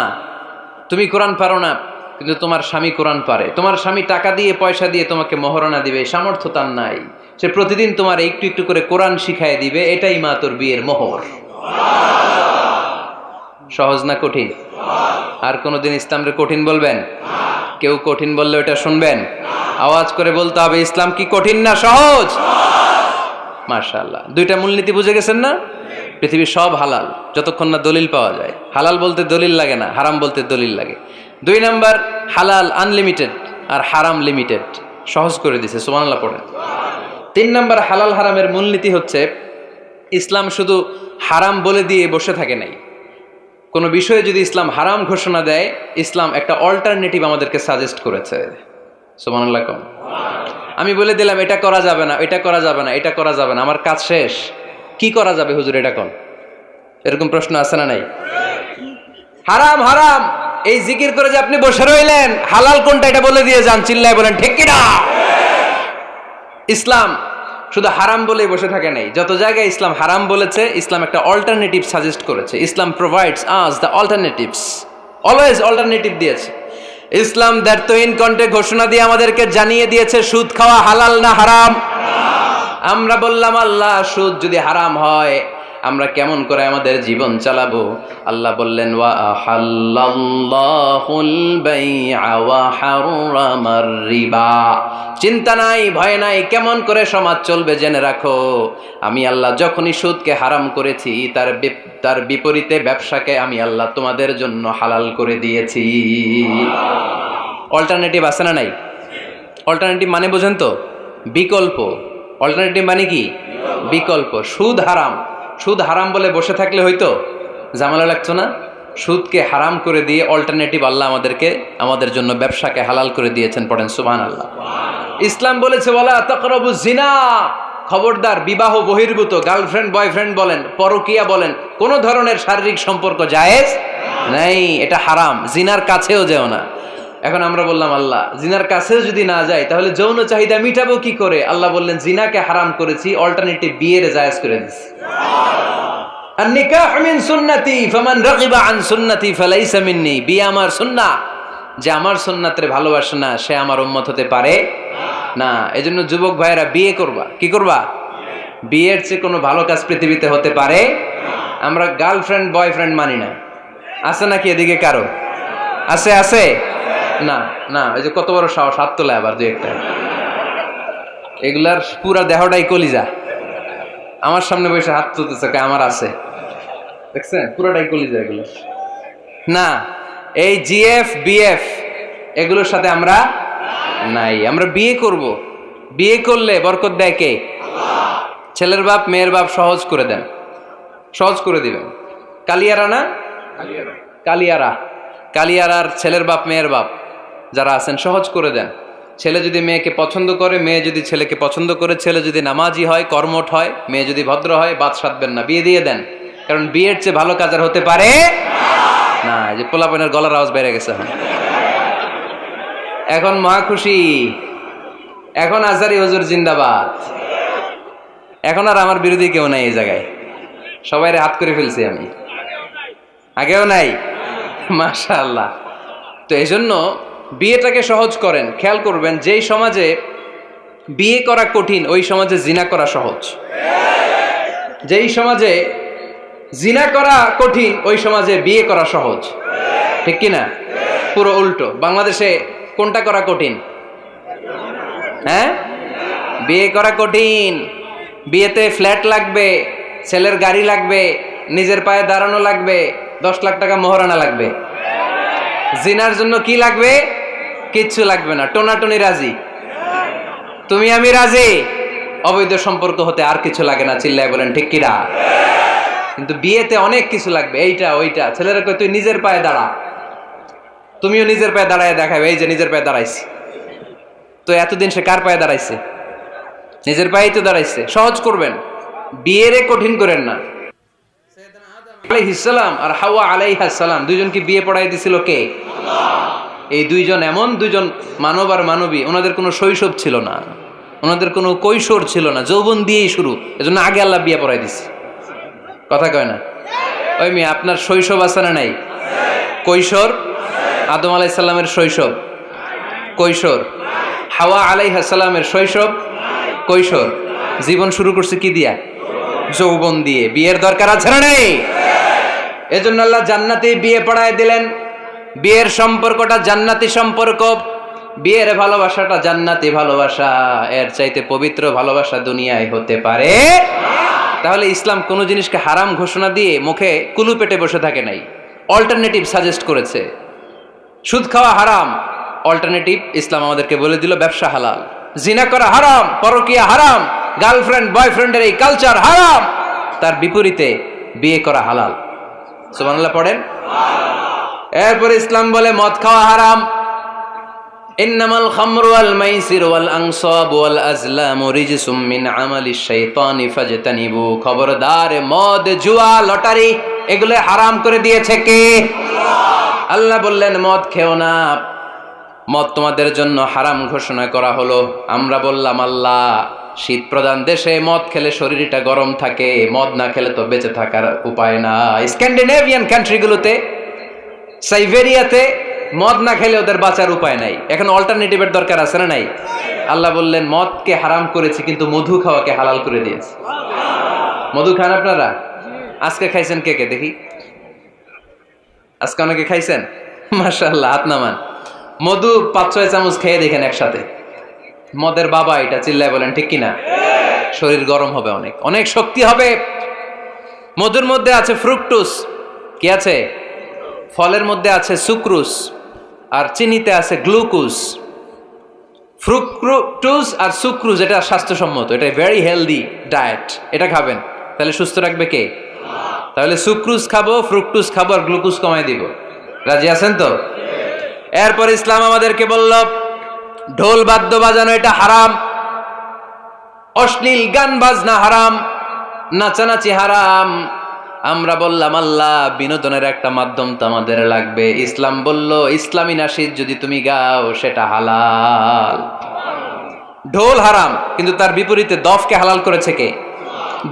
তুমি কোরআন পারো না, কিন্তু তোমার স্বামী কোরআন পারে, তোমার স্বামী টাকা দিয়ে পয়সা দিয়ে তোমাকে মোহরানা দিবে, সামর্থ্য তার নাই, সে প্রতিদিন তোমার একটু একটু করে কোরআন শিখায় দিবে, এটাই মা তোর বিয়ের মোহর। সহজ না কঠিন? আর কোনোদিন ইসলামরে কঠিন বলবেন? কেউ কঠিন বললে ওটা শুনবেন? আওয়াজ করে বলতে হবে ইসলাম কি কঠিন না সহজ? মাশাআল্লাহ। দুইটা মূলনীতি বুঝে গেছেন না? পৃথিবীর সব হালাল যতক্ষণ না দলিল পাওয়া যায়। হালাল বলতে দলিল লাগে না, হারাম বলতে দলিল লাগে। 2 নাম্বার, হালাল আনলিমিটেড আর হারাম লিমিটেড, সহজ করে দিছে, সুবহানাল্লাহ পড়েন। 3 নাম্বার, হালাল হারামের মূলনীতি হচ্ছে ইসলাম শুধু হারাম বলে দিয়ে বসে থাকে নাই। কোনো বিষয়ে যদি ইসলাম হারাম ঘোষণা দেয়, ইসলাম একটা অল্টারনেটিভ আমাদেরকে সাজেস্ট করেছে। সুবহানাল্লাহ। আমি বলে দিলাম এটা করা যাবে না, এটা করা যাবে না, এটা করা যাবে না, আমার কাজ শেষ, কি করা যাবে হুজুর এটা কোন? এরকম প্রশ্ন আছে না নাই? হারাম হারাম এই জিকির করে যে আপনি বসে রইলেন, হালাল কোনটা এটা বলে দিয়ে যান, চিল্লায় বলেন ঠিক কি না? ইসলাম শুধু হারাম বলেই বসে থাকে নাই, যত জায়গায় ইসলাম হারাম বলেছে, ইসলাম একটা অল্টারনেটিভ সাজেস্ট করেছে। Islam provides us the alternatives, always alternative দিয়েছে। ইসলাম দ্ব্যর্থহীন কণ্ঠে ঘোষণা দিয়ে আমাদেরকে জানিয়ে দিয়েছে সুদ খাওয়া হালাল না হারাম। আমরা বললাম আল্লাহ সুদ যদি হারাম হয় আমরা কেমন করে আমাদের জীবন চালাবো? আল্লাহ বললেন ওয়া আহাল্লাল্লাহুল বাই'a ওয়া হারামার রিবা। চিন্তা নাই, ভয় নাই, কেমন করে সমাজ চলবে জেনে রাখো, আমি আল্লাহ যখনই সুদকে হারাম করেছি তার বিপরীতে ব্যবসাকে আমি আল্লাহ তোমাদের জন্য হালাল করে দিয়েছি। অল্টারনেটিভ আছে না নাই? অল্টারনেটিভ মানে বোঝেন তো? বিকল্প। অল্টারনেটিভ মানে কি? বিকল্প। সুদ হারাম, সুদ হারাম বলে বসে থাকলে হয়তো ঝামেলা লাগতো না? সুদকে হারাম করে দিয়ে অল্টারনেটিভ আল্লাহ আমাদের জন্য ব্যবসাকে হালাল করে দিয়েছেন। পড়েন সুবহানাল্লাহ। ইসলাম বলেছে ওয়ালা তাকরাবুজ জিনা, খবরদার, বিবাহ বহির্ভূত গার্লফ্রেন্ড বয়ফ্রেন্ড বলেন, পরকীয়া বলেন, কোন ধরনের শারীরিক সম্পর্ক জায়েজ নাই, এটা হারাম। জিনার কাছেও যেও না। এখন আমরা বললাম আল্লাহ জিনার কাছেও যদি না যায় তাহলে যৌন চাহিদা মিটাবো কি করে? আল্লাহ বললেন জিনাকে হারাম করেছি, অল্টারনেটিভ বিয়ের জায়েজ করে দিছি। আর নিকাহ মিন সুন্নতি ফামান রাগিবা আন সুন্নতি ফালাইসা মিন্নি, বিয়ে আমার সুন্নাহ, যে আমার সুন্নাতের ভালোবাসে না সে আমার উম্মত হতে পারে না। এজন্য যুবক ভাইয়েরা বিয়ে করবা। কি করবা? বিয়ের চেয়ে কোনো ভালো কাজ পৃথিবীতে হতে পারে? আমরা গার্লফ্রেন্ড বয়ফ্রেন্ড মানি না। আছে নাকি এদিকে কারো? আছে? আছে না? না, এই যে কত বড় সাহস, হাত তোলে আবার দু একটা। এগুলার পুরা দেহটাই কলিজা। আমার সামনে বসে হাত তুলতেছে, আমার আছে, দেখছেন? পুরাটাই কলিজা এগুলো। না, এই জিএফ বিএফ এগুলোর সাথে আমরা নাই। আমরা বিয়ে করব। বিয়ে করলে বরকত দেয় কে? ছেলের বাপ মেয়ের বাপ সহজ করে দেন, সহজ করে দিবেন। কালিয়ারা না, কালিয়ারা, কালিয়ারার ছেলের বাপ মেয়ের বাপ যারা আছেন সহজ করে দেন। ছেলে যদি মেয়েকে পছন্দ করে, মেয়ে যদি ছেলেকে পছন্দ করে, ছেলে যদি নামাজি হয়, কর্মঠ হয়, মেয়ে যদি ভদ্র হয়, বাদ সাধবেন না, বিয়ে দিয়ে দেন। কারণ বিয়ের চেয়ে ভালো কাজ আর হতে পারে না। যে পোলাপানের গলার আওয়াজ বেড়ে গেছে এখন মহা খুশি। এখন আজারি হুজুর জিন্দাবাদ। এখন আর আমার বিরোধী কেউ নাই এই জায়গায়, সবাই হাত করে ফেলছি আমি, আগেও নাই। মাশাআল্লাহ। তো এই জন্য বিয়েটাকে সহজ করেন। খেয়াল করবেন, যেই সমাজে বিয়ে করা কঠিন ওই সমাজে জিনা করা সহজ। যেই সমাজে জিনা করা কঠিন ওই সমাজে বিয়ে করা সহজ। ঠিক কিনা? পুরো উল্টো। বাংলাদেশে কোনটা করা কঠিন? হ্যাঁ, বিয়ে করা কঠিন। বিয়েতে ফ্ল্যাট লাগবে, ছেলের গাড়ি লাগবে, নিজের পায়ে দাঁড়ানো লাগবে, 10 লাখ টাকা মোহরানা লাগবে। জিনার জন্য কি লাগবে? কিচ্ছু লাগবে না, টোনাটুনি রাজি, তুমি আমি রাজি। অবৈধ সম্পর্ক হতে আর কিছু লাগে না, চিল্লায় বলেন ঠিক কিনা? কিন্তু বিয়েতে অনেক কিছু লাগবে, এইটা ওইটা। ছেলেরা কই তুই নিজের পায়ে দাঁড়া, তুমিও নিজের পায়ে দাঁড়ায় দেখাবে, এই যে নিজের পায়ে দাঁড়াইছি। তো এতদিন সে কার পায়ে দাঁড়াইছে? নিজের পায়েই তো দাঁড়াইছে। সহজ করবেন, বিয়েরে কঠিন করেন না। আলাইহিস সালাম আর হাওয়া আলাইহাস সালাম দুইজনকে বিয়ে পড়াই দিছিল কে? এই দুইজন এমন দুইজন মানব আর মানবী, ওনাদের কোনো শৈশব ছিল না, ওনাদের কোনো কৈশোর ছিল না, যৌবন দিয়েই শুরু। এজন্য আগে আল্লাহ বিয়ে পড়াই দিছে। কথা কয় না? ওই মেয়ে, আপনার শৈশব আছে না নাই? কৈশোর, আদম আলাইহিস সালামের শৈশব, কৈশোর। হাওয়া আলাইহিস সালামের শৈশব, কৈশোর। জীবন শুরু করছে কি দিয়া? যৌবন দিয়ে। বিয়ের দরকার আছে না নেই? এজন্য আল্লাহ জান্নাতে বিয়ে পড়ায় দিলেন। বিয়ের সম্পর্কটা জান্নাতি সম্পর্ক, বিয়ের ভালোবাসাটা জান্নাতি ভালোবাসা। এর চাইতে পবিত্র ভালোবাসা দুনিয়ায় হতে পারে? তাহলে ইসলাম কোন জিনিসকে হারাম ঘোষণা দিয়ে মুখে কুলু পেটে বসে থাকে নাই, অল্টারনেটিভ সাজেস্ট করেছে। সুদ খাওয়া হারাম, অল্টারনেটিভ ইসলাম আমাদেরকে বলে দিল ব্যবসা হালাল। জিনা করা হারাম, পরকীয়া হারাম, গার্লফ্রেন্ড বয়ফ্রেন্ডের এই কালচার হারাম, তার বিপরীতে বিয়ে করা হালাল। সুবহানাল্লাহ পড়েন। এরপর ইসলাম বলে মদ খাওয়া হারাম। ইন্নামাল খামরু ওয়াল মাইসির ওয়াল আনসাব ওয়াল আজলামু রিজসুম মিন আমালিশ শাইতানি ফাজতানিবু। খবরদার, মদ, জুয়া, লটারি এগুলো হারাম করে দিয়েছে কে? আল্লাহ বললেন মদ খেও না, মদ তোমাদের জন্য হারাম ঘোষণা করা হলো। আমরা বললাম আল্লাহ, শীত প্রধান দেশে মদ খেলে শরীরটা গরম থাকে, মদ না খেলে তো বেঁচে থাকার উপায় না। স্ক্যান্ডিনেভিয়ান কান্ট্রিগুলোতে, সাইবেরিয়াতে মদ না খেলে ওদের বাঁচার উপায় নাই। এখন অল্টারনেটিভের দরকার আছে না নাই? আল্লাহ বললেন মদকে হারাম করেছি কিন্তু মধু খাওয়াকে হালাল করে দিয়েছি। মধু খান আপনারা? আজকে খাইছেন কে কে দেখি? আজকে অনেকে খাইছেন? মাশাআল্লাহ, হাত নামান। মধু 5-6 চামচ খেয়ে দেখেন একসাথে। মদের বাবা এটা, চিল্লায় বলেন ঠিক কিনা? শরীর গরম হবে, অনেক অনেক শক্তি হবে। মধুর মধ্যে আছে ফ্রুকটোজ। কি আছে? ফলের মধ্যে আছে সুক্রোজ, আর চিনিতে আছে গ্লুকোজ। ফ্রুকটোজ আর সুক্রোজ এটা স্বাস্থ্যসম্মত, এটা ভেরি হেলদি ডায়েট। এটা খাবেন, তাহলে সুস্থ রাখবে কে? তাহলে সুক্রোজ খাবো, ফ্রুকটোজ খাবো, আর গ্লুকোজ কমাই দিব। রাজি আছেন তো? এরপর ইসলাম আমাদেরকে বলল ঢোল বাদ্য বাজানো এটা হারাম। অশ্লীল গান বাজনা হারাম, নাচানাচি হারাম। আমরা বললাম আল্লাহ বিনোদনের একটা মাধ্যম তো আমাদের লাগবে। ইসলাম বলল ইসলামী নাশিদ যদি তুমি গাও সেটা হালাল। ঢোল হারাম, কিন্তু তার বিপরীতে দফকে হালাল করেছে কে?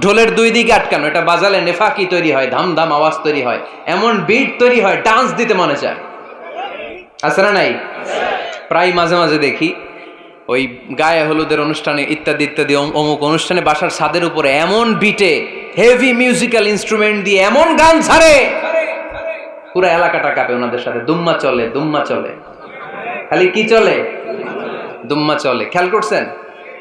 ঢোলের দুই দিকে আটকানো, এটা বাজালে নেফাকি তৈরি হয়, ধাম ধাম আওয়াজ তৈরি হয়, এমন বিট তৈরি হয় ডান্স দিতে মনে চায়। আছে না নাই? প্রায় মাঝে মাঝে দেখি ওই গায়ে হলুদের অনুষ্ঠানে ইত্যাদি ইত্যাদি অমুক অনুষ্ঠানে বাসার ছাদের উপরে এমন বিটে হেভি মিউজিক্যাল ইনস্ট্রুমেন্ট দিয়ে এমন গান ছাড়ে, পুরো এলাকাটা কাঁপে ওনাদের সাথে। দুম্মা চলে, দুম্মা চলে, খালি কি চলে? দুম্মা চলে। খেয়াল করছেন?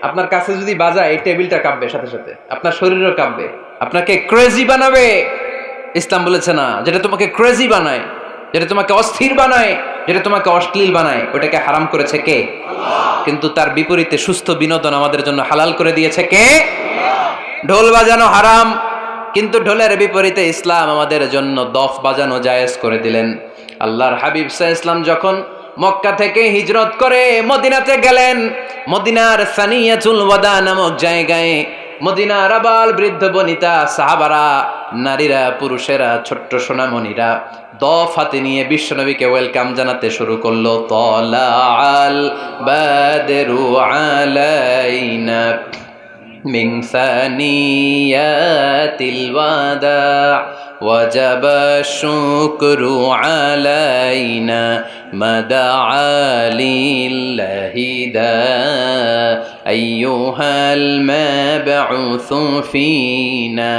আপনার কাছে যদি বাজায় এই টেবিলটা কাঁপবে, সাথে সাথে আপনার শরীরও কাঁপবে, আপনাকে ক্রেজি বানাবে। ইসলাম বলেছে না, যেটা তোমাকে ক্রেজি বানায়, যেটা তোমাকে অস্থির বানায়, যেটা তোমাকে অশ্লীল বানায়, ওটাকে হারাম করেছে কে? কিন্তু তার বিপরীতে সুস্থ বিনোদন আমাদের জন্য হালাল করে দিয়েছে কে? ঢোল বাজানো হারাম, কিন্তু ঢোলের বিপরীতে ইসলাম আমাদের জন্য দফ বাজানো জায়েজ করে দিলেন। আল্লাহর হাবিব সাল্লাল্লাহু আলাইহি ওয়াসাল্লাম যখন মক্কা থেকে হিজরত করে মদিনাতে গেলেন, মদিনার সানিয়াতুল ওয়াদা নামক জায়গায় মদিনার আবাল বৃদ্ধ বনিতা সাহাবারা, নারীরা, পুরুষেরা, ছোট্ট সোনামণিরা দফ হাতে নিয়ে বিশ্বনবীকে ওয়েলকাম জানাতে শুরু করলো। তলাআল বাদরু আলাইনা মিন সানিয়াতিল ওয়াদা ওয়াজাবা শুকরু আলাইনা মাদআ লিল্লাহি দা আইয়ুহাল মাবউসু ফিনা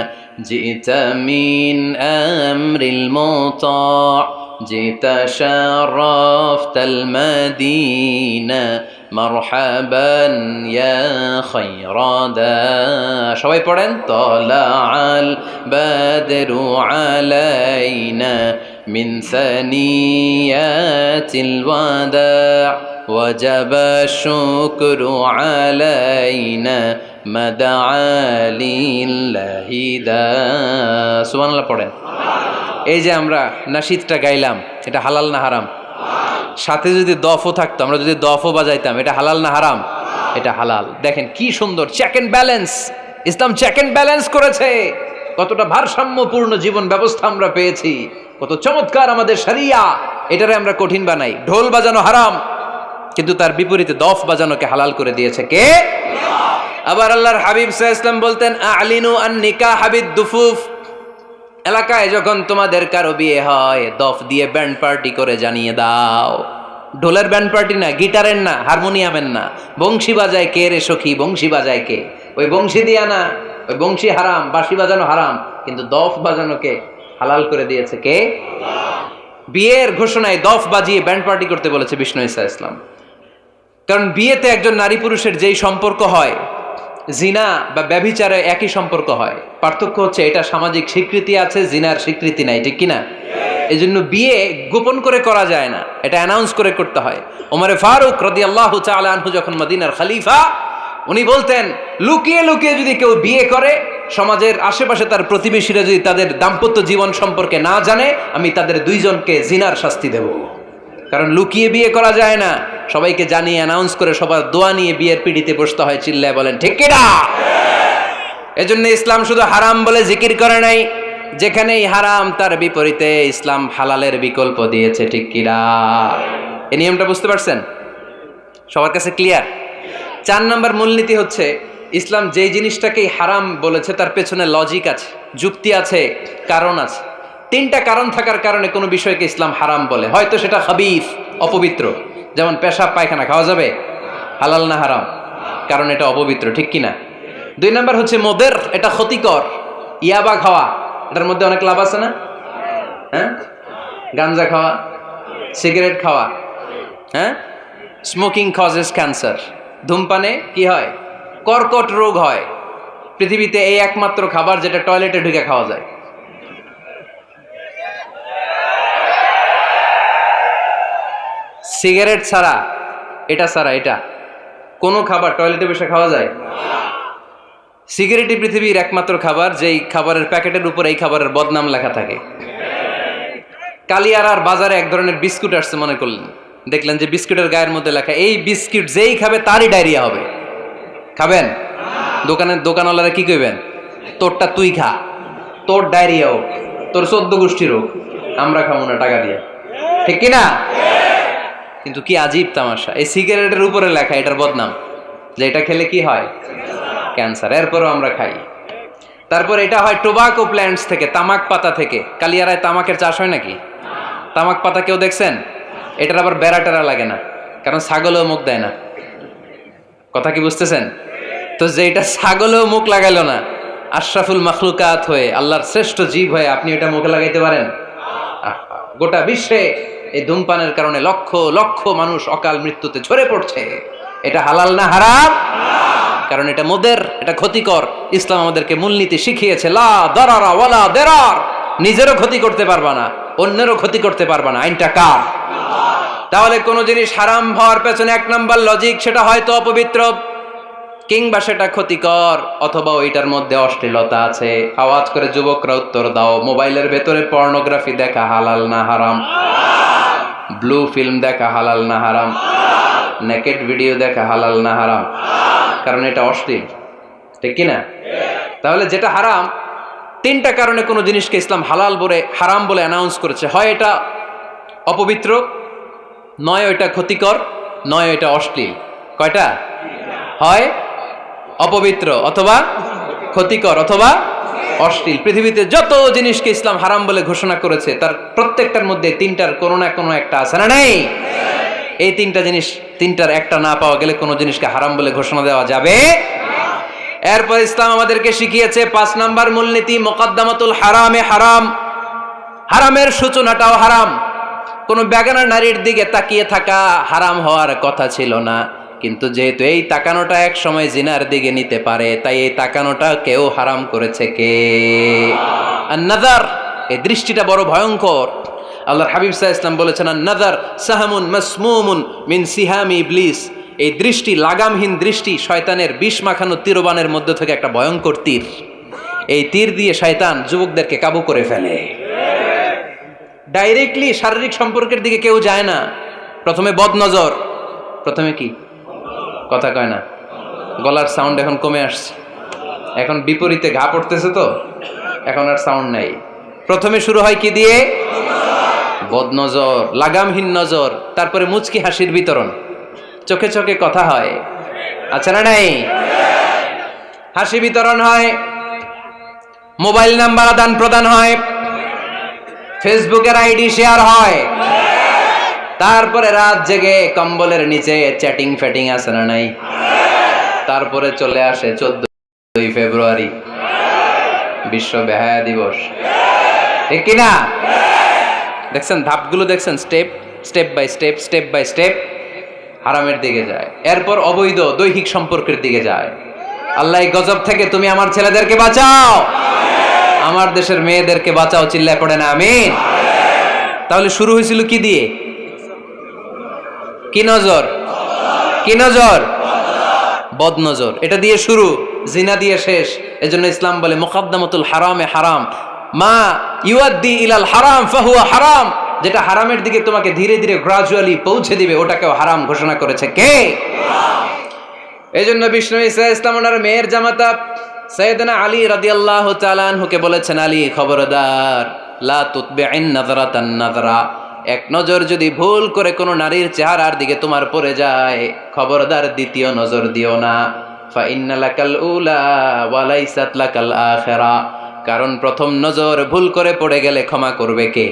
জিতা মিন আমরিল মুতা জিতা শারাফতাল মাদিনা মারহাবান ইয়া খায়রাদা। সবাই পড়েন, তলাআল বাদরু আলাইনা মিন সানিয়াতিল ওয়াদা ওয়াজাবা শুকরু আলাইনা মাদআ লিল্লাহি দা। সুবহানাল্লাহ পড়েন। এই যে আমরা নাশিদটা গাইলাম, এটা হালাল না হারাম? সাথে যদি দফও থাকতো, আমরা যদি দফও বাজাইতাম, এটা হালাল না হারাম? এটা হালাল। দেখেন কি সুন্দর চেক এন্ড ব্যালেন্স, ইসলাম চেক এন্ড ব্যালেন্স করেছে। কতটা ভারসাম্যপূর্ণ জীবন ব্যবস্থা আমরা পেয়েছি, কত চমৎকার আমাদের শরিয়া। এটারে আমরা কঠিন বানাই। ঢোল বাজানো হারাম, কিন্তু তার বিপরীতে দফ বাজানোকে হালাল করে দিয়েছে কে? আবার আল্লাহর হাবিব সাল্লাল্লাহু আলাইহি ওয়াসাল্লাম বলতেন, আ'লিনু আন নিকাহ বিদ দুফুফ। এলাকায় যখন তোমাদের কারো বিয়ে হয়, দফ দিয়ে ব্যান্ড পার্টি করে জানিয়ে দাও। ঢোলের ব্যান্ড পার্টি না, গিটারের না, হারমোনিয়ামের না, বংশী বাজায় কে রে সখী, বংশী বাজায় কে? ওই বংশী দিয়া না, ওই বংশী হারাম, বাঁশি বাজানো হারাম, কিন্তু দফ বাজানোকে হালাল করে দিয়েছে কে? বিয়ের ঘোষণায় দফ বাজিয়ে ব্যান্ড পার্টি করতে বলেছে বিষ্ণু ঈসা ইসলাম। কারণ বিয়েতে একজন নারী পুরুষের যেই সম্পর্ক হয়, জিনা বা ব্যভিচারে একই সম্পর্ক হয়। পার্থক্য হচ্ছে এটা সামাজিক স্বীকৃতি আছে, জিনার স্বীকৃতি নাই, ঠিক কিনা? এই জন্য বিয়ে গোপন করে করা যায় না, এটা অ্যানাউন্স করে করতে হয়। ওমরে ফারুক রাদিয়াল্লাহু তাআলা আনহু যখন মদিনার খলিফা, উনি বলতেন লুকিয়ে লুকিয়ে যদি কেউ বিয়ে করে, সমাজের আশেপাশে তার প্রতিবেশীরা যদি তাদের দাম্পত্য জীবন সম্পর্কে না জানে, আমি তাদের দুইজনকে জিনার শাস্তি দেব। কারণ লুকিয়ে বিয়ে করা যায় না, সবাইকে জানিয়ে অ্যানাউন্স করে সবার দোয়া নিয়ে বিয়ের পিড়িতে বসতে হয়। চিল্লায় বলেন ঠিক কিনা? এজন্য ইসলাম শুধু হারাম বলে জিকির করে নাই, যেখানেই হারাম তার বিপরীতে ইসলাম হালালের বিকল্প দিয়েছে, ঠিক কিনা? এই নিয়মটা বুঝতে পারছেন? সবার কাছে ক্লিয়ার? 4 নম্বর মূলনীতি হচ্ছে, ইসলাম যেই জিনিসটাকেই হারাম বলেছে তার পেছনে লজিক আছে, যুক্তি আছে, কারণ আছে। 3টা কারণ থাকার কারণে কোনো বিষয়কে ইসলাম হারাম বলে। হয়তো সেটা খাবিস, অপবিত্র, যেমন পেশাব পায়খানা খাওয়া যাবে, হালাল না হারাম? কারণ এটা অপবিত্র, ঠিক কিনা? 2 নম্বর হচ্ছে মোদের, এটা ক্ষতিকর। ইয়াবা খাওয়া, এটার মধ্যে অনেক লাভ আছে না? হ্যাঁ, গাঞ্জা খাওয়া, সিগারেট খাওয়া, হ্যাঁ, স্মোকিং কজেস ক্যান্সার। ধূমপানে কি হয়? কর্কট রোগ হয়। পৃথিবীতে এই একমাত্র খাবার যেটা টয়লেটে ঢুকে খাওয়া যায়। সিগারেট ছাড়া, এটা ছাড়া, এটা কোনো খাবার টয়লেটে বসে খাওয়া যায়? সিগারেটই পৃথিবীর একমাত্র খাবার যেই খাবারের প্যাকেটের উপর এই খাবারের বদনাম লেখা থাকে। কালিয়ারার বাজারে এক ধরনের বিস্কুট আসছে মনে করলেন, দেখলেন যে বিস্কুটের গায়ের মধ্যে লেখা এই বিস্কুট যেই খাবে তারই ডায়রিয়া হবে। খাবেন? দোকানওয়ালারা কি কইবেন, তোরটা তুই খা, তোর ডায়রিয়া হোক, তোর 14 গোষ্ঠীর হোক, আমরা খাবো না টাকা দিয়ে, ঠিক কিনা? কিন্তু কি আজীব তামাশা, এই সিগারেটের উপরে লেখা এটার বদনাম, যে এটা খেলে কি হয়, ক্যান্সার, এরপরও আমরা খাই। তারপর এটা হয় টোবাকো প্ল্যান্টস থেকে, তামাক পাতা থেকে। কালিয়ারায় তামাকের চাষ হয় নাকি? তামাক পাতা কেউ দেখছেন? এটার আবার বেড়া টেরা লাগে না, কারণ ছাগলেও মুখ দেয় না। কথা কি বুঝতেছেন? তো যেটা ছাগলেও মুখ লাগাইলো না, আশরাফুল মাখলুকাত হয়ে, আল্লাহর শ্রেষ্ঠ জীব হয়ে আপনি এটা মুখে লাগাইতে পারেন? গোটা বিশ্বে এই ধূমপানের কারণে লক্ষ লক্ষ মানুষ অকাল মৃত্যুতে ঝরে পড়ছে। এটা হালাল না হারাম? কারণ এটা মদের, এটা ক্ষতিকর। ইসলাম আমাদেরকে মূলনীতি শিখিয়েছে, লা দারারা ওয়ালা দিরার। নিজেরও ক্ষতি করতে পারবা না, অন্যেরও ক্ষতি করতে পারবা না। আইনটা কার? তাহলে কোন জিনিস হারাম হওয়ার পেছনে এক নাম্বার লজিক, সেটা হয়তো অপবিত্র, কিংবা সেটা ক্ষতিকর, অথবা ওইটার মধ্যে অশ্লীলতা আছে। আওয়াজ করে যুবকরা উত্তর দাও, মোবাইলের ভেতরে পর্নোগ্রাফি দেখা হালাল না হারাম? ব্লু ফিল্ম দেখা হালাল না হারাম? নেকেড ভিডিও দেখা হালাল না হারাম? কারণ এটা অশ্লীল, ঠিক কিনা? তাহলে যেটা হারাম, তিনটা কারণে কোনো জিনিসকে ইসলাম হালাল বলে হারাম বলে অ্যানাউন্স করেছে। হয় এটা অপবিত্র, নয় ওইটা ক্ষতিকর, নয় ওইটা অশ্লীল। কয়টা? হয় অপবিত্র, অথবা ক্ষতিকর, অথবা অশ্লীল। পৃথিবীতে যত জিনিসকে ইসলাম হারাম বলে ঘোষণা করেছে, তার প্রত্যেকটার মধ্যে তিনটার কোনো না কোনো একটা আছে না নেই? এই তিনটা জিনিস, তিনটার একটা না পাওয়া গেলে কোনো জিনিসকে হারাম বলে ঘোষণা দেওয়া যাবে। এরপর ইসলাম আমাদেরকে শিখিয়েছে 5 নাম্বার মূলনীতি, মুকদ্দামাতুল হারামে হারাম। হারামের সূচনাটাও হারাম। কোন বেগানা নারীর দিকে তাকিয়ে থাকা হারাম হওয়ার কথা ছিল না, কিন্তু যেহেতু এই তাকানোটা এক সময় জিনার দিকে নিতে পারে, তাই এই তাকানোটা কেউ হারাম করেছে কে? আন-নাযার, এই দৃষ্টিটা বড় ভয়ঙ্কর। আল্লাহর হাবিব সাল্লাল্লাহু আলাইহি ওয়াসাল্লাম বলেছেন, আন-নাযার সাহামুন মাসমুমুন মিন সিহামি ইবলিস। এই দৃষ্টি, লাগামহীন দৃষ্টি, শয়তানের বিষ মাখানো তীরবানের মধ্যে থেকে একটা ভয়ঙ্কর তীর। এই তীর দিয়ে শয়তান যুবকদেরকে কাবু করে ফেলে। ডাইরেক্টলি শারীরিক সম্পর্কের দিকে কেউ যায় না, প্রথমে বদনজর। প্রথমে কি? কথা কয় না, গলার সাউন্ড এখন কমে আসছে, এখন বিপরীতে ঘা পড়তেছে, তো এখন আর সাউন্ড নাই। প্রথমে শুরু হয় কি দিয়ে? বদনজর, লাগামহীন নজর। তারপরে মুচকি হাসির বিতরণ, চোখে চোখে কথা হয়, আচ্ছা না নাই? হাসি বিতরণ হয়, মোবাইল নাম্বার আদান প্রদান হয়, ফেসবুকের আইডি শেয়ার হয়, তারপরে রাত জেগে কম্বলের নিচে চ্যাটিং ফ্যাটিং আছে না নাই? তারপরে চলে আসে 14 ফেব্রুয়ারি, বিশ্ব বেহায়া দিবস, ঠিক কিনা? দেখছেন ধাপগুলো, দেখছেন step step by step, step by step হারামের দিকে যায়। এরপর অবৈধ দৈহিক সম্পর্কের দিকে যায়। আল্লাহ এই গজব থেকে তুমি আমার ছেলেদেরকে বাঁচাও, আমার দেশের মেয়েদেরকে বাঁচাও, চিল্লায় পড়ে না আমিন। তাহলে শুরু হয়েছিল কি দিয়ে? কি নজর? কি নজর? বদনজর। এটা দিয়ে শুরু, জিনা দিয়ে শেষ। এজন্য ইসলাম বলে মুকদ্দামাতুল হারামে হারাম, মা ইউআদ্দি ইলাল হারাম ফাহুয়া হারাম। যেটা হারামের দিকে তোমাকে ধীরে ধীরে গ্রাজুয়ালি পৌঁছে দিবে, ওটাকেও হারাম ঘোষণা করেছে কে? এজন্য বিষ্ণু ঈসা ইসলাম ওনার মেয়ের জামাতা সাইয়েদনা আলী রাদিয়াল্লাহু তাআলা আনহুকে বলেছেন, আলী খবরদার, লা তুতবি'ন নাযরাতান নাযরা। এক নজর যদি ভুল করে কোনো নারীর চেহারার দিকে তোমার পড়ে যায়, খবরদার দ্বিতীয় নজর দিও না। ফা ইন্না লাকাল উলা ওয়া লাইসাত লাকাল আখিরা। কারণ প্রথম নজর ভুল করে পড়ে গেলে ক্ষমা করবে কে?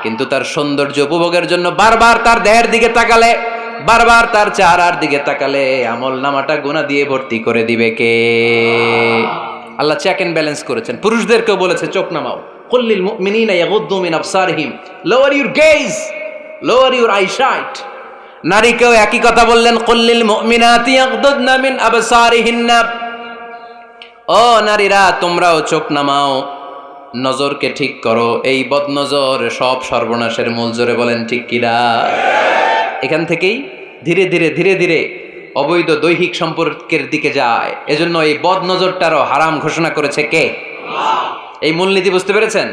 কিন্তু তার সৌন্দর্য উপভোগের জন্য বারবার তার দেহের দিকে তাকালে, বারবার তার চেহারার দিকে তাকালে আমল নামাটা গুনাহ দিয়ে ভর্তি করে দিবে কে? আল্লাহ চেক এন্ড ব্যালেন্স করেছেন। পুরুষদেরকেও বলেছে চোখ নামাও, কুল্লিল মুমিনিনা ইয়াগুদ্দু মিন আবসারিহিম, lower your gaze, lower your eyesight. নারীকেও একই কথা বললেন, কুল্লিল মুমিনাতি ইয়াগুদ্দুনা মিন আবসারিহিন্না। ও নারীরা, তোমরাও চোখ নামাও, নজরকে ঠিক করো। এই বদনজর সব সর্বনাশের মূল। জোরে বলেন ঠিক কিনা? এখান থেকেই ধীরে ধীরে ধীরে ধীরে অবৈধ দৈহিক সম্পর্কের দিকে যায়। এজন্য এই বদনজরটারও হারাম ঘোষণা করেছে কে? এই মূলনীতি বুঝতে পেরেছেন?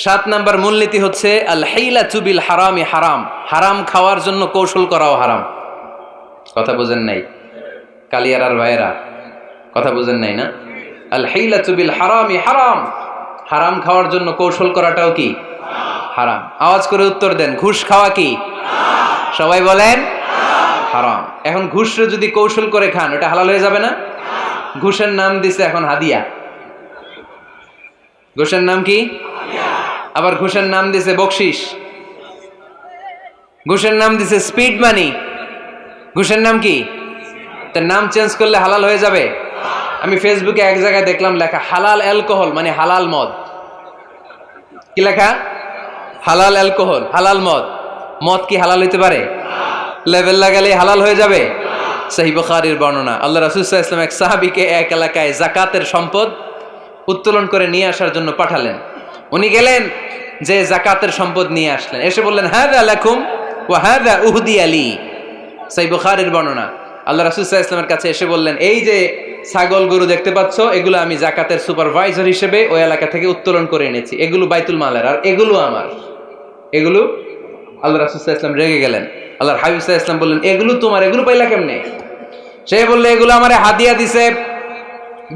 7 নাম্বার মূলনীতি হচ্ছে আল হাইলাতু বিল হারামি হারাম। হারাম খাওয়ার জন্য কৌশল করাও হারাম। কথা বুঝেন নাই কালিয়ারার ভাইয়েরা? কথা বুঝেন নাই না? আল হিলাতু বিল হারামি হারাম, হারাম খাওয়ার জন্য কৌশল করাটাও কি হারাম। আওয়াজ করে উত্তর দেন, ঘুষ খাওয়া কি সবাই বলেন হারাম। এখন ঘুষরে যদি কৌশল করে খান ওটা হালাল হয়ে যাবে না? ঘুষের নাম দিছে এখন হাদিয়া। ঘুষের নাম কি? আবার ঘুষের নাম দিছে বকশিস, ঘুষের নাম দিছে স্পিড মানি। ঘুষের নাম কি? তার নাম চেঞ্জ করলে হালাল হয়ে যাবে? আমি ফেসবুকে এক জায়গায় দেখলাম লেখা হালাল অ্যালকোহল মানে হালাল মদ। কি লেখা? হালাল অ্যালকোহল, হালাল মদ। মদ কি হালাল হইতে পারে? লেভেল লাগালে হালাল হয়ে যাবে? সহিহ বুখারীর বর্ণনা, আল্লাহ রাসূল সাল্লাল্লাহু আলাইহি ওয়াসাল্লাম এক সাহাবীকে এক এলাকায় যাকাতের সম্পদ উত্তোলন করে নিয়ে আসার জন্য পাঠালেন। উনি গেলেন, যে যাকাতের সম্পদ নিয়ে আসলেন, এসে বললেন হাযা লাকুম ওয়া হাযা উহদিয়া লি। সহিহ বুখারীর বর্ণনা, আল্লাহ রাসূল সাল্লাল্লাহু আলাইহি ওয়াসাল্লামের কাছে এসে বললেন, এই যে ছাগল গরু দেখতে পাচ্ছ, এগুলো আমি যাকাতের সুপারভাইজার হিসেবে ওই এলাকা থেকে উত্তোলন করে এনেছি, এগুলো বাইতুল মালের, আর এগুলো আমার। এগুলো আল্লাহ রাসূল সাল্লাল্লাহু আলাইহি ওয়াসাল্লাম রেগে গেলেন। আল্লাহর হাবিব সাল্লাল্লাহু আলাইহি ওয়াসাল্লাম বললেন, এগুলো তোমার, এগুলো পাইলা কেমনে? সে বললে, এগুলো আমারে হাদিয়া দিছে।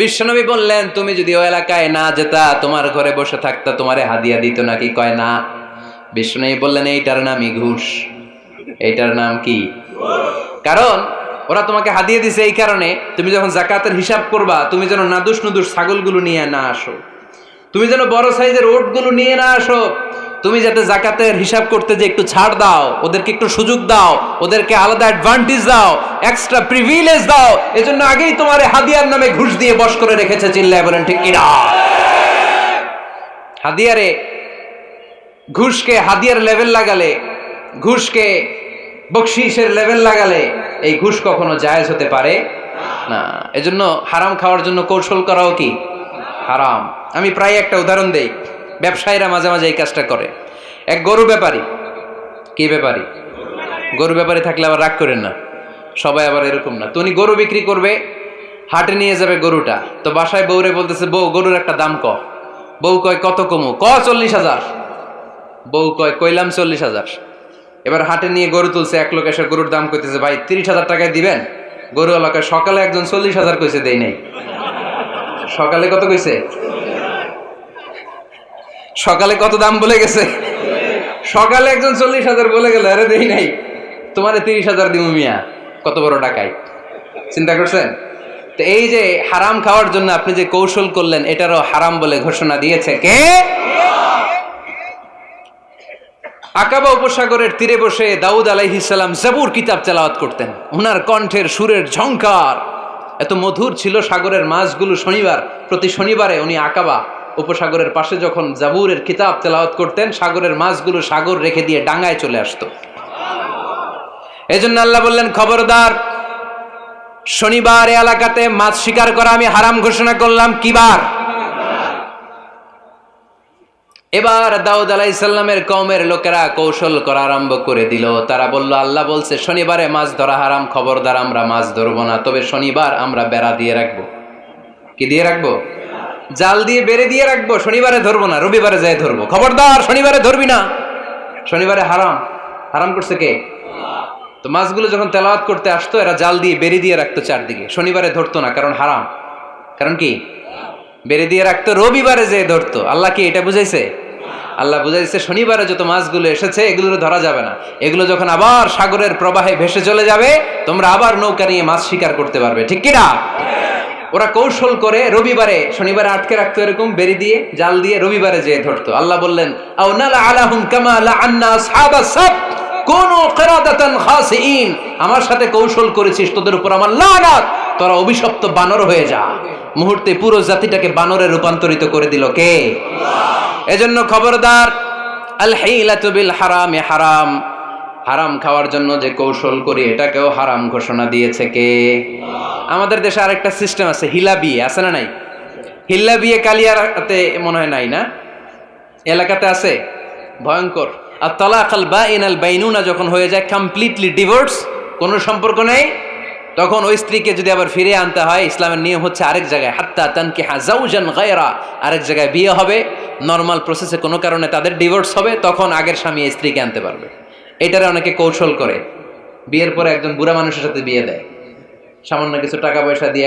বিশ্বনবী বললেন, তুমি যদি ওই এলাকায় না যেতা, তোমার ঘরে বসে থাকতা, তোমারে হাদিয়া দিত নাকি? কয় না। বিশ্বনবী বললেন, এইটার নামই ঘুষ। এইটার নাম কি? কারণ ওরা তোমাকে হাদিয়া দিছে এই কারণে, তুমি যখন যাকাতের হিসাব করবা, তুমি যেন নাদুস নুদুস ছাগলগুলো নিয়ে না আসো, তুমি যেন বড় সাইজের ওটগুলো নিয়ে না আসো, তুমি যাতে যাকাতের হিসাব করতে যে একটু ছাড় দাও, ওদেরকে একটু সুযোগ দাও, ওদেরকে আলাদা অ্যাডভান্টেজ দাও, এক্সট্রা প্রিভিলেজ দাও, এজন্য আগেই তোমার হাদিয়ার নামে ঘুষ দিয়ে বশ করে রেখেছে। চিল্লায় বলেন ঠিক কিনা? হাদিয়ারে, ঘুষকে হাদিয়ার লেভেল লাগালে, ঘুষকে বকশিসের লেভেল লাগালে এই ঘুষ কখনো জায়েজ হতে পারে না। এজন্য হারাম খাওয়ার জন্য কৌশল করাও কি হারাম। আমি প্রায় একটা উদাহরণ দেই, ব্যবসায়ীরা মাঝে মাঝে এই কাজটা করে। এক গরু ব্যাপারী, কি ব্যাপারী? গরু ব্যাপারী থাকলে আবার রাগ করেন না, সবাই আবার এরকম না। তো উনি গরু বিক্রি করবে, হাটে নিয়ে যাবে গরুটা, তো বাসায় বউরে বলতেছে, বউ গরুর একটা দাম ক। বউ কয় কত কমু? 40,000। বউ কয় কইলাম 40,000। এবার হাটে নিয়ে গরু তুলছে, এক লোক এসে গরুর দাম কইতেছে, ভাই 30,000 টাকায় দিবেন? গরু এলাকায় সকালে একজন 40,000 কইছে, দেই নাই। সকালে কত কইছে? সকালে কত দাম বলে গেছে? সকালে একজন 40,000 বলে গেল, আরে দেই নাই, তোমারে 30,000 দিমু মিয়া। কত বড় টাকাই, চিন্তা করছেন? তো এই যে হারাম খাওয়ার জন্য আপনি যে কৌশল করলেন, এটারও হারাম বলে ঘোষণা দিয়েছে কে? আকাবা উপসাগরের তীরে বসে দাউদ আলাইহিস সালাম জাবুর কিতাব তেলাওয়াত করতেন। ওনার কণ্ঠের সুরের ঝংকার এত মধুর ছিল, সাগরের মাছগুলো প্রতি শনিবারে উনি আকাবা উপসাগরের পাশে যখন জাবুরের কিতাব তেলাওয়াত করতেন, সাগরের মাছগুলো সাগর রেখে দিয়ে ডাঙায় চলে আসতো। এজন্য আল্লাহ বললেন, খবরদার, শনিবার এলাকাতে মাছ শিকার করা আমি হারাম ঘোষণা করলাম। কি বার? এবার দাউদ আলাইহিস সালামের কওমের লোকেরা কৌশল করা আরম্ভ করে দিল। তারা বলল, আল্লাহ বলছে শনিবারে মাছ ধরা হারাম, খবরদার আমরা মাছ ধরবো না, তবে শনিবার আমরা বেড়া দিয়ে রাখবো। কি দিয়ে রাখবো? জাল দিয়ে বেড়ে দিয়ে রাখবো। শনিবারে ধরবো না, রবিবারে যাই ধরবো। খবরদার শনিবারে ধরবি না, শনিবারে হারাম। হারাম করছে কে? তো মাছগুলো যখন তেলাওয়াত করতে আসতো, এরা জাল দিয়ে বেড়ে দিয়ে রাখতো চারদিকে, শনিবারে ধরতো না, কারণ হারাম। কারণ কি? বেড়ে দিয়ে রাখতো, রবিবারে যে ধরতো। আল্লাহ কি এটা বুঝাইছে? আল্লাহ বুঝাইছে শনিবারে যত মাছগুলো এসেছে এগুলো ধরা যাবে না, এগুলো যখন আবার সাগরের প্রবাহে ভেসে চলে যাবে, তোমরা আবার নৌকা নিয়ে মাছ শিকার করতে পারবে। ঠিক কিনা? ওরা কৌশল করে রবিবারে, শনিবারে আটকে রাখতো এরকম বেরি দিয়ে, জাল দিয়ে, রবিবারে যেয়ে ধরতো। আল্লাহ বললেন, আও নালা আলাহুম কামা লাআন্না আসহাবাস সাবত কুনু কিরাদাতান খাসিইন। আমার সাথে কৌশল করেছিস, তোদের উপর আমার লানাত, তোরা অভিশপ্ত বানর হয়ে যা। মুহূর্তে পুরো জাতিটাকে বানরে রূপান্তরিত করে দিল কে? আল্লাহ। এজন্য খবরদার, আল হিলাতু বিল হারামি হারাম। হারাম খাওয়ার জন্য যে কৌশল করি, এটাকেও হারাম ঘোষণা দিয়েছে কে? আমাদের দেশে আরেকটা সিস্টেম আছে, হিলা বিয়ে আছে না নাই? হিল্লা বিয়ে কালিয়াতে মনে হয় নাই না? এলাকাতে আছে, ভয়ঙ্কর। আর তালাক আল বাইন আল বাইনুনা যখন হয়ে যায় কমপ্লিটলি ডিভোর্স, কোনো সম্পর্ক নেই, তখন ওই স্ত্রীকে যদি আবার ফিরে আনতে হয়, ইসলামের নিয়ম হচ্ছে আরেক জায়গায়, হাত্তা তানকিহা যাওজান গায়রা, আরেক জায়গায় বিয়ে হবে, নর্মাল প্রসেসে কোনো কারণে তাদের ডিভোর্স হবে, তখন আগের স্বামী স্ত্রীকে আনতে পারবে। এটারে অনেকে কৌশল করে, বিয়ের পরে একজন বুড়া মানুষের সাথে বিয়ে দেয়। সামান্য কিছু টাকা পয়সা দিয়ে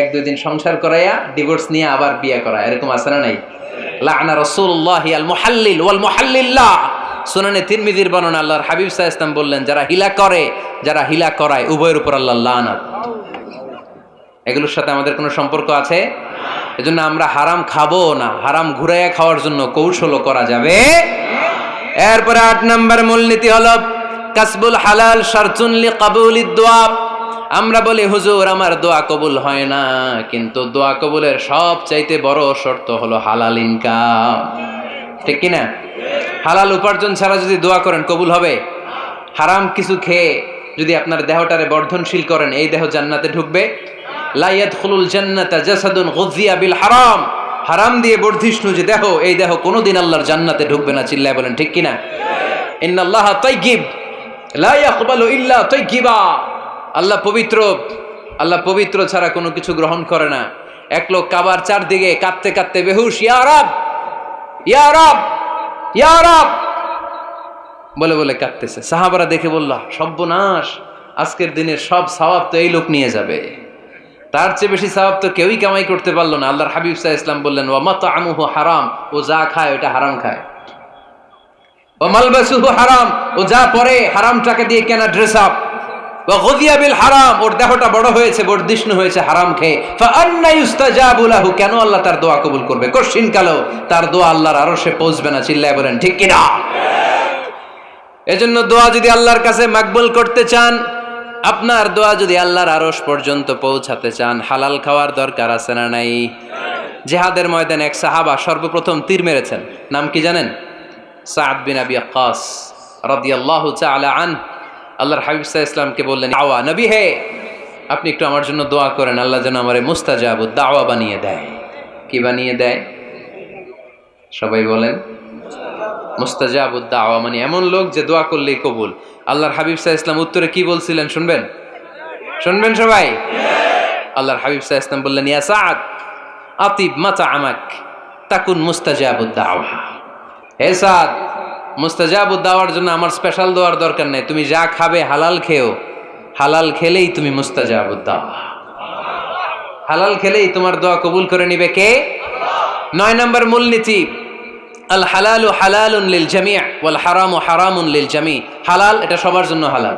এক দুই দিন সংসার করাইয়া ডিভোর্স নিয়ে আবার বিয়ে করা, এরকম আছে না নাই? লাআনা রাসূলুল্লাহি আল মুহাল্লিল ওয়াল মুহাল্লিল্লাহ। সুনানে তিরমিজির বর্ণনা, আল্লাহর হাবিব সাল্লাল্লাহু আলাইহি ওয়াসাল্লাম বললেন, যারা হিলা করে, যারা হিলা করায়, উভয়ের উপর আল্লাহর লানাত। এগুলোর সাথে আমাদের কোনো সম্পর্ক আছে? এজন্য আমরা হারাম খাবো না, হারাম ঘুরাইয়া খাওয়ার জন্য কৌশলও করা যাবে। এরপরে 8 নম্বর মূলনীতি হলো কাসবুল হালাল শারতুন লিকাবুলিদ দোয়া। আমরা বলি হুজুর আমার দোয়া কবুল হয় না, কিন্তু দোয়া কবুলের সবচাইতে বড় শর্ত হলো হালাল ইনকাম, ঠিক কি না? হালাল উপার্জন ছাড়া যদি দোয়া করেন কবুল হবে? হারাম কিছু খেয়ে যদি আপনার দেহটারে বর্ধনশীল করেন, এই দেহ জান্নাতে ঢুকবে? লা ইয়াদখুলুল জান্নাতা জাসাদুন গুযিয়া বিল হারাম। হারাম দিয়ে বর্ধিষ্ণু যে দেহ, এই দেহ কোনোদিন আল্লাহর জান্নাতে ঢুকবে না। চিল্লায় বলেন ঠিক কি না? ইন্নাল্লাহা তাইয়্যিব লা ইয়াকবালু ইল্লা তাইয়্যিবা। আল্লাহ পবিত্র, আল্লাহ পবিত্র ছাড়া কোনো কিছু গ্রহণ করে না। এক লোক কাবার চারদিকে কাঁদতে কাঁদতে বেহুশ, ইয়া রাব ইয়া রাব ইয়া রাব বলে বলে কাঁদতেছে। সাহাবারা দেখে বলল, সর্বনাশ, আজকের দিনের সব সওয়াব তো এই লোক নিয়ে যাবে, তার চেয়ে বেশি সওয়াব তো কেউই কামাই করতে পারলো না। আল্লাহর হাবিব সাল্লাল্লাহু আলাইহি ওয়াসাল্লাম বললেন, ওয়া মাতআমুহু হারাম, ও যা খায় ওটা হারাম খায়। ওয়া মালবাসুহু হারাম, ও যা পরে হারাম টাকা দিয়ে কেনা ড্রেস আপ। ওয়া গুযিয়া বিল হারাম, ওর দেহটা বড় হয়েছে, বর্ধিষ্ণু হয়েছে হারাম খেয়ে। ফা আন্না ইউস্তাজাবু লাহু, কেন আল্লাহ তার দোয়া কবুল করবে? কঠিন কালো তার দোয়া আল্লাহর আরশে পৌঁছবে না। চিল্লায় বলেন ঠিক কি না? এজন্য দোয়া যদি আল্লাহর কাছে মাকবুল করতে চান, আপনার দোয়া যদি আল্লাহর আরশ পর্যন্ত পৌঁছাতে চান, হালাল খাওয়ার দরকার আছে না নাই? জিহাদের ময়দানে এক সাহাবা সর্বপ্রথম তীর মেরেছেন, নাম কি জানেন? সাদ বিন আবি ওয়াক্কাস রাদিয়াল্লাহু তাআলা আনহু। আল্লাহর হাবিব সাল্লাল্লাহু আলাইহি ওয়াসাল্লামকে বললেন, আওয়া নবী হে, আপনি একটু আমার জন্য দোয়া করেন, আল্লাহ যেন আমারে মুস্তাজাবুদ দাওয়া বানিয়ে দেয়। কি বানিয়ে দেয়? সবাই বলেন মুস্তাজাবুদ দাওয়া, মানে এমন লোক যে দোয়া করলেই কবুল। আল্লাহর হাবিব সাল্লাল্লাহু আলাইহি ওয়াসাল্লাম উত্তরে কি বলছিলেন শুনবেন? শুনবেন সবাই? আল্লাহর হাবিব সাল্লাল্লাহু আলাইহি ওয়াসাল্লাম বললেন, ইয়া সাদ আতিব মাতআমাক তাকুন মুস্তাজাবুদ দাওয়া। হে সাদ, মুস্তাজাবুদ দাওয়ার জন্য আমার স্পেশাল দোয়ার দরকার নেই, তুমি যা খাবে হালাল খেও, হালাল খেলেই তুমি মুস্তাজাবুদ দাওয়া। হালাল খেলেই তোমার দোয়া কবুল করে নিবে কে? 9 নম্বর মূলনীতি, আল হালালু হালালুন লিল জামি' ওয়াল হারামু হারামুন লিল জামি'। হালাল এটা সবার জন্য হালাল,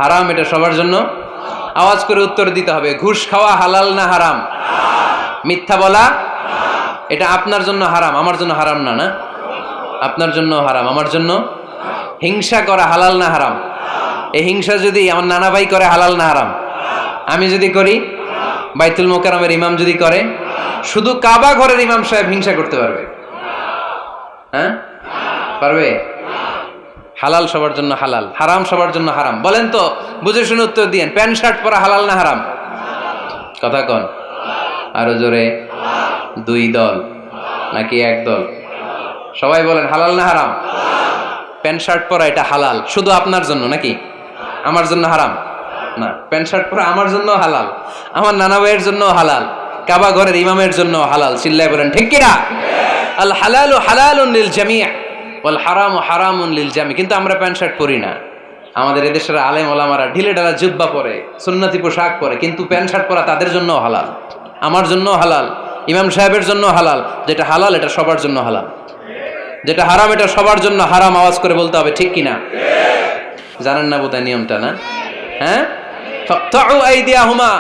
হারাম এটা সবার জন্য। আওয়াজ করে উত্তর দিতে হবে, ঘুষ খাওয়া হালাল না হারাম? মিথ্যা বলা এটা আপনার জন্য হারাম, আমার জন্য হারাম না? না, আপনার জন্য হারাম, আমার জন্য। হিংসা করা হালাল না হারাম? এই হিংসা যদি আমার নানা ভাই করে হালাল না হারাম? আমি যদি করি, বাইতুল মোকাররমের ইমাম যদি করে, শুধু কাবা ঘরের ইমাম সাহেব হিংসা করতে পারবে? হ্যাঁ পারবে? হালাল সবার জন্য হালাল, হারাম সবার জন্য হারাম। বলেন তো, বুঝে শুনে উত্তর দিয়েন, প্যান্ট শার্ট পরা হালাল না হারাম? কথা কন আরো জোরে। 2 দল নাকি 1 দল? সবাই বলেন হালাল না হারাম? প্যান্ট শার্ট পরা এটা হালাল শুধু আপনার জন্য নাকি? আমার জন্য হারাম না। প্যান্ট শার্ট পরা আমার জন্য হালাল, আমার নানা ভাইয়ের জন্য হালাল, কাবা ঘরের ইমামের জন্য হালাল। চিল্লায় বলেন ঠিক কিনা? আল হালালু হালালুন লিল জামি' ওয়াল হারামু হারামুন লিল জামি'। কিন্তু আমরা প্যান্ট শার্ট পরি না। আমাদের এদেশের আলেম ওলামারা ঢিলে ঢালা জুব্বা পরে, সুন্নতি পোশাক পরে, কিন্তু প্যান্ট শার্ট পরা তাদের জন্য হালাল, আমার জন্য হালাল, ইমাম সাহেবের জন্য হালাল। যেটা হালাল এটা সবার জন্য হালাল, যেটা হারাম এটা সবার জন্য হারাম। আওয়াজ করে বলতে হবে ঠিক কিনা? জানেন না বোধহয় নিয়মটা, না? হ্যাঁ, ফাকতাউ আইদিয়াহুমা,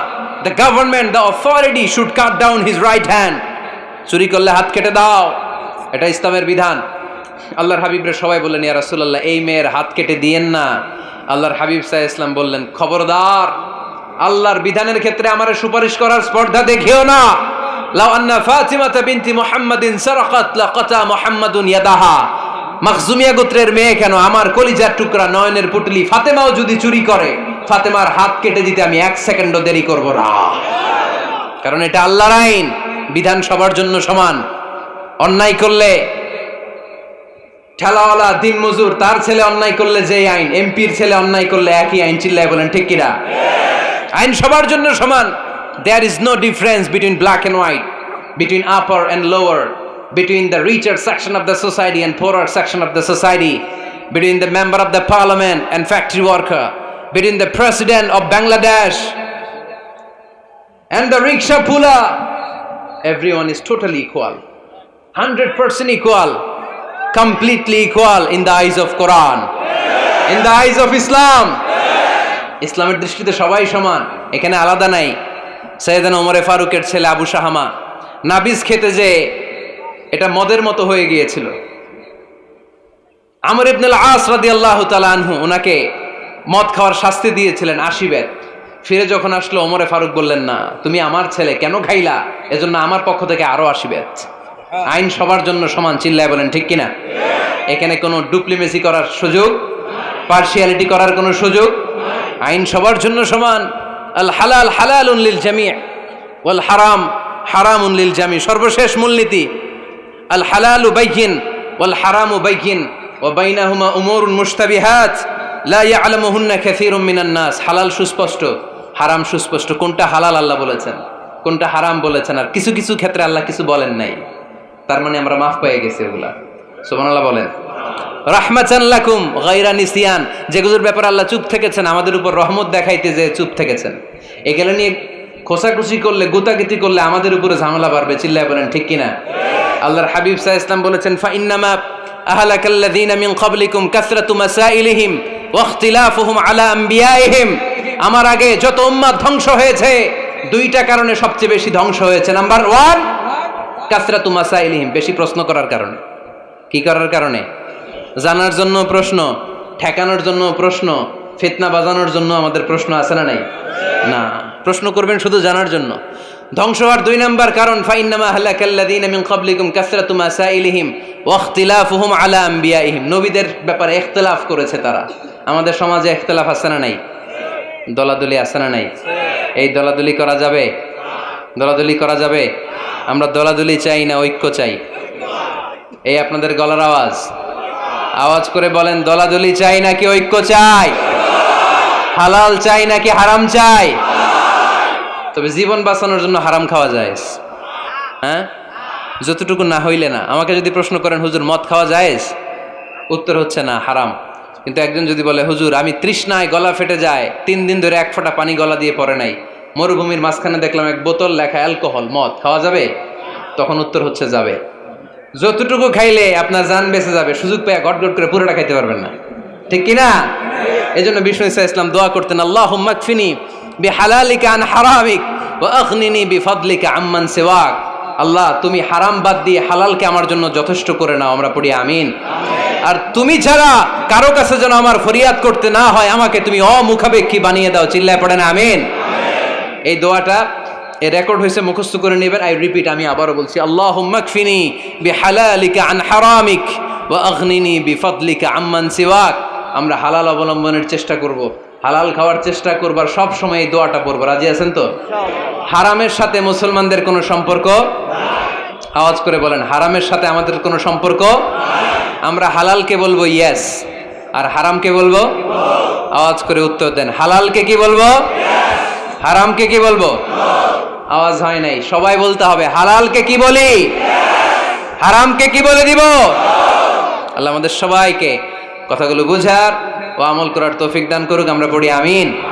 the government, the authority should cut down his right hand. চুরি করলে হাত কেটে দাও, এটা ইসলামের বিধান। আল্লাহর হাবিবরে সবাই বললেন, ইয়া রাসূলুল্লাহ, এই মেয়ের হাত কেটে দিয়েন না। আল্লাহর হাবিব সাল্লাল্লাহু আলাইহি ওয়াসাল্লাম বললেন, খবরদার, আল্লাহর বিধানের ক্ষেত্রে আমারে সুপারিশ করার স্পর্ধা দেখিও না। লাউ আন্না ফাতিমাতা বিনতি মুহাম্মাদিন সারাকাত লাকাতা মুহাম্মাদুন ইয়াদাহা। মাখজুমিয়া গোত্রের মেয়ে কেন, আমার কলিজার টুকরা নয়নের পুটলি ফাতেমাও যদি চুরি করে, ফাতেমার হাত কেটে দিতে আমি 1 সেকেন্ডও দেরি করব না। কারণ এটা আল্লাহর আইন, বিধান সবার জন্য সমান। অন্যায় করলে ঠেলাওয়ালা দিন মজুর, তার ছেলে অন্যায় করলে যে আইন, এমপির ছেলে অন্যায় করলে একই আইন। চিল্লায় বলেন ঠিক কিনা? আইন সবার জন্য সমান। There is no difference between black and white, between upper and lower, between the richer section of the society and poorer section of the society, between the member of the parliament and factory worker, between the president of Bangladesh and the rickshaw puller, everyone is totally equal, 100% equal, completely equal in the eyes of Quran, in the eyes of Islam. ইসলামের দৃষ্টিতে সবাই সমান, এখানে আলাদা নাই। সাইয়েদনা ওমরে ফারুকের ছেলে আবু শাহামা নাবিজ খেতে যে এটা মদের মতো হয়ে গিয়েছিল। আমর ইবনে আল-আস রাদিয়াল্লাহু তাআলা আনহু ওনাকে মদ খাওয়ার শাস্তি দিয়েছিলেন 80 বেত। ফিরে যখন আসলো ওমরে ফারুক বললেন, না তুমি আমার ছেলে কেন খাইলা, এজন্য আমার পক্ষ থেকে আরো 80 বেত। আইন সবার জন্য সমান, চিল্লায় বলেন ঠিক কিনা? এখানে কোনো ডুপ্লিমেসি করার সুযোগ, পার্সিয়ালিটি করার কোনো সুযোগ, আইন সবার জন্য সমান। আল হালাল হালালুন লিল জামি' ওয়াল হারাম হারামুন লিল জামি'। সর্বশেষ মূলনীতি আল হালালু বাইয়িন ওয়াল হারামু বাইয়িন ওয়া বাইনাহুমা উমুরুন মুশতাবিহাত লা ইয়ালামুহুন্না কাসীরুম মিনান নাস। হালাল সুস্পষ্ট, হারাম সুস্পষ্ট। কোনটা হালাল আল্লাহ বলেছেন, কোনটা হারাম বলেছেন, আর কিছু কিছু ক্ষেত্রে আল্লাহ কিছু বলেন নাই, তার মানে আমরা মাফ পেয়ে গেছি ওগুলা। সুবহানাল্লাহ বলেন। রাহমাতান লাকুম গায়রা নিসিয়ান, যেগুলোর ব্যাপারে আল্লাহ চুপ থেকেছেন, আমাদের উপর রহমত দেখাইতে যে চুপ থেকেছেন। এগুলো নিয়ে খোসাখুশি করলে, গুতাগুতি করলে আমাদের উপরে ঝামেলা বাড়বে, চিল্লায় বলেন ঠিক কিনা? আল্লাহর হাবিব সাল্লাল্লাহু আলাইহি ওয়াসাল্লাম বলেছেন, ফা ইন্নামা আহলাকাল্লাযীনা মিন ক্বাবলিকুম কাসরাতু মাসাইলিহিম ওয়া ইখতিলাফুহুম আলা আমবিয়াইহিম। আমার আগে যত উম্মাত ধ্বংস হয়েছে, দুইটা কারণে সবচেয়ে বেশি ধ্বংস হয়েছে। নাম্বার 1 কাসরাতু মাসাইলিহিম, বেশি প্রশ্ন করার কারণে। কি করার কারণে? জানার জন্য প্রশ্ন, ঠেকানোর জন্য প্রশ্ন, ফিতনা বাজানোর জন্য আমাদের প্রশ্ন আছে না নাই? না, প্রশ্ন করবেন শুধু জানার জন্য। ধ্বংস হওয়ার 2 নাম্বার কারণ, ফাইন্নামা আহলাকাল্লাযীনা মিন ক্বাবলিকুম কাসরাতু মাসাইলিহিম ওয়া ইখতিলাফুহুম আলা আমবিয়াইহিম। নবীদের ব্যাপারে ইখতিলাফ করেছে তারা। আমাদের সমাজে ইখতিলাফ আছে না নাই? দলাদলি আছে না নাই? এই দলাদলি করা যাবে? দলাদলি করা যাবে? আমরা দলাদলি চাই না ঐক্য চাই? এই আপনাদের গলার আওয়াজ, আওয়াজ করে বলেন, দলাদলি চাই নাকি ঐক্য চাই? হালাল চাই নাকি হারাম চাই? তবে জীবন বাঁচানোর জন্য হারাম খাওয়া যায়, হ্যাঁ, যতটুকু না হইলে না। আমাকে যদি প্রশ্ন করেন, হুজুর মদ খাওয়া যায়? উত্তর হচ্ছে না, হারাম। কিন্তু একজন যদি বলে, হুজুর আমি তৃষ্ণায় গলা ফেটে যায়, 3 দিন ধরে 1 ফোঁটা পানি গলা দিয়ে পড়ে নাই, মরুভূমির মাঝখানে দেখলাম 1 বোতল লেখা অ্যালকোহল, মদ খাওয়া যাবে? তখন উত্তর হচ্ছে যাবে। যতটুকু খাইলে আপনার জান বেঁচে যাবে, সুযোগ পেয়ে গটগট করে পুরোটা খাইতে পারবেন না, ঠিক কিনা? এই জন্য বিষ্ণু ইসা ইসলাম দোয়া করতেন, আল্লাহুম্মা কফিনি বিহালালিকা আন হারামিক ওয়া আগনিনি বিফাদলিকা আম্মান সিওয়াক। আল্লাহ তুমি হারাম বাদ দিয়ে হালালকে আমার জন্য যথেষ্ট করে নাও। আমরা পড়ি আমিন। আর তুমি ছাড়া কারো কাছে যেন আমার ফরিয়াদ করতে না হয়, আমাকে তুমি অমুখাপেক্ষী বানিয়ে দাও, চিল্লায় পড়েন আমিন। এই দোয়াটা এ রেকর্ড হয়েছে, মুখস্থ করে নেবেন। আই রিপিট, আমি আবারও বলছি, আল্লাহুম্মা কফিনি বিহালালিকা আন হারামিক ওয়া আগনিনি বিফাদলিকা আম্মান সিওয়াক। আমরা হালাল অবলম্বনের চেষ্টা করব, হালাল খাওয়ার চেষ্টা করব, আর সব সময় এই দোয়াটা পড়ব। রাজি আছেন তো? হারামের সাথে মুসলমানদের কোনো সম্পর্ক? আওয়াজ করে বলেন, হারামের সাথে আমাদের কোনো সম্পর্ক? আমরা হালালকে বলবো ইয়েস, আর হারামকে বলবো? আওয়াজ করে উত্তর দেন, হালালকে কি বলবো, হারামকে কি বলবো? আওয়াজ হয় নাই, সবাই বলতে হবে, হালালকে কি বলি, হারামকে কি বলে দিব? আল্লাহ আমাদের সবাইকে কথাগুলো বুঝার ও আমল করার তৌফিক দান করুক। আমরা পড়ি আমিন।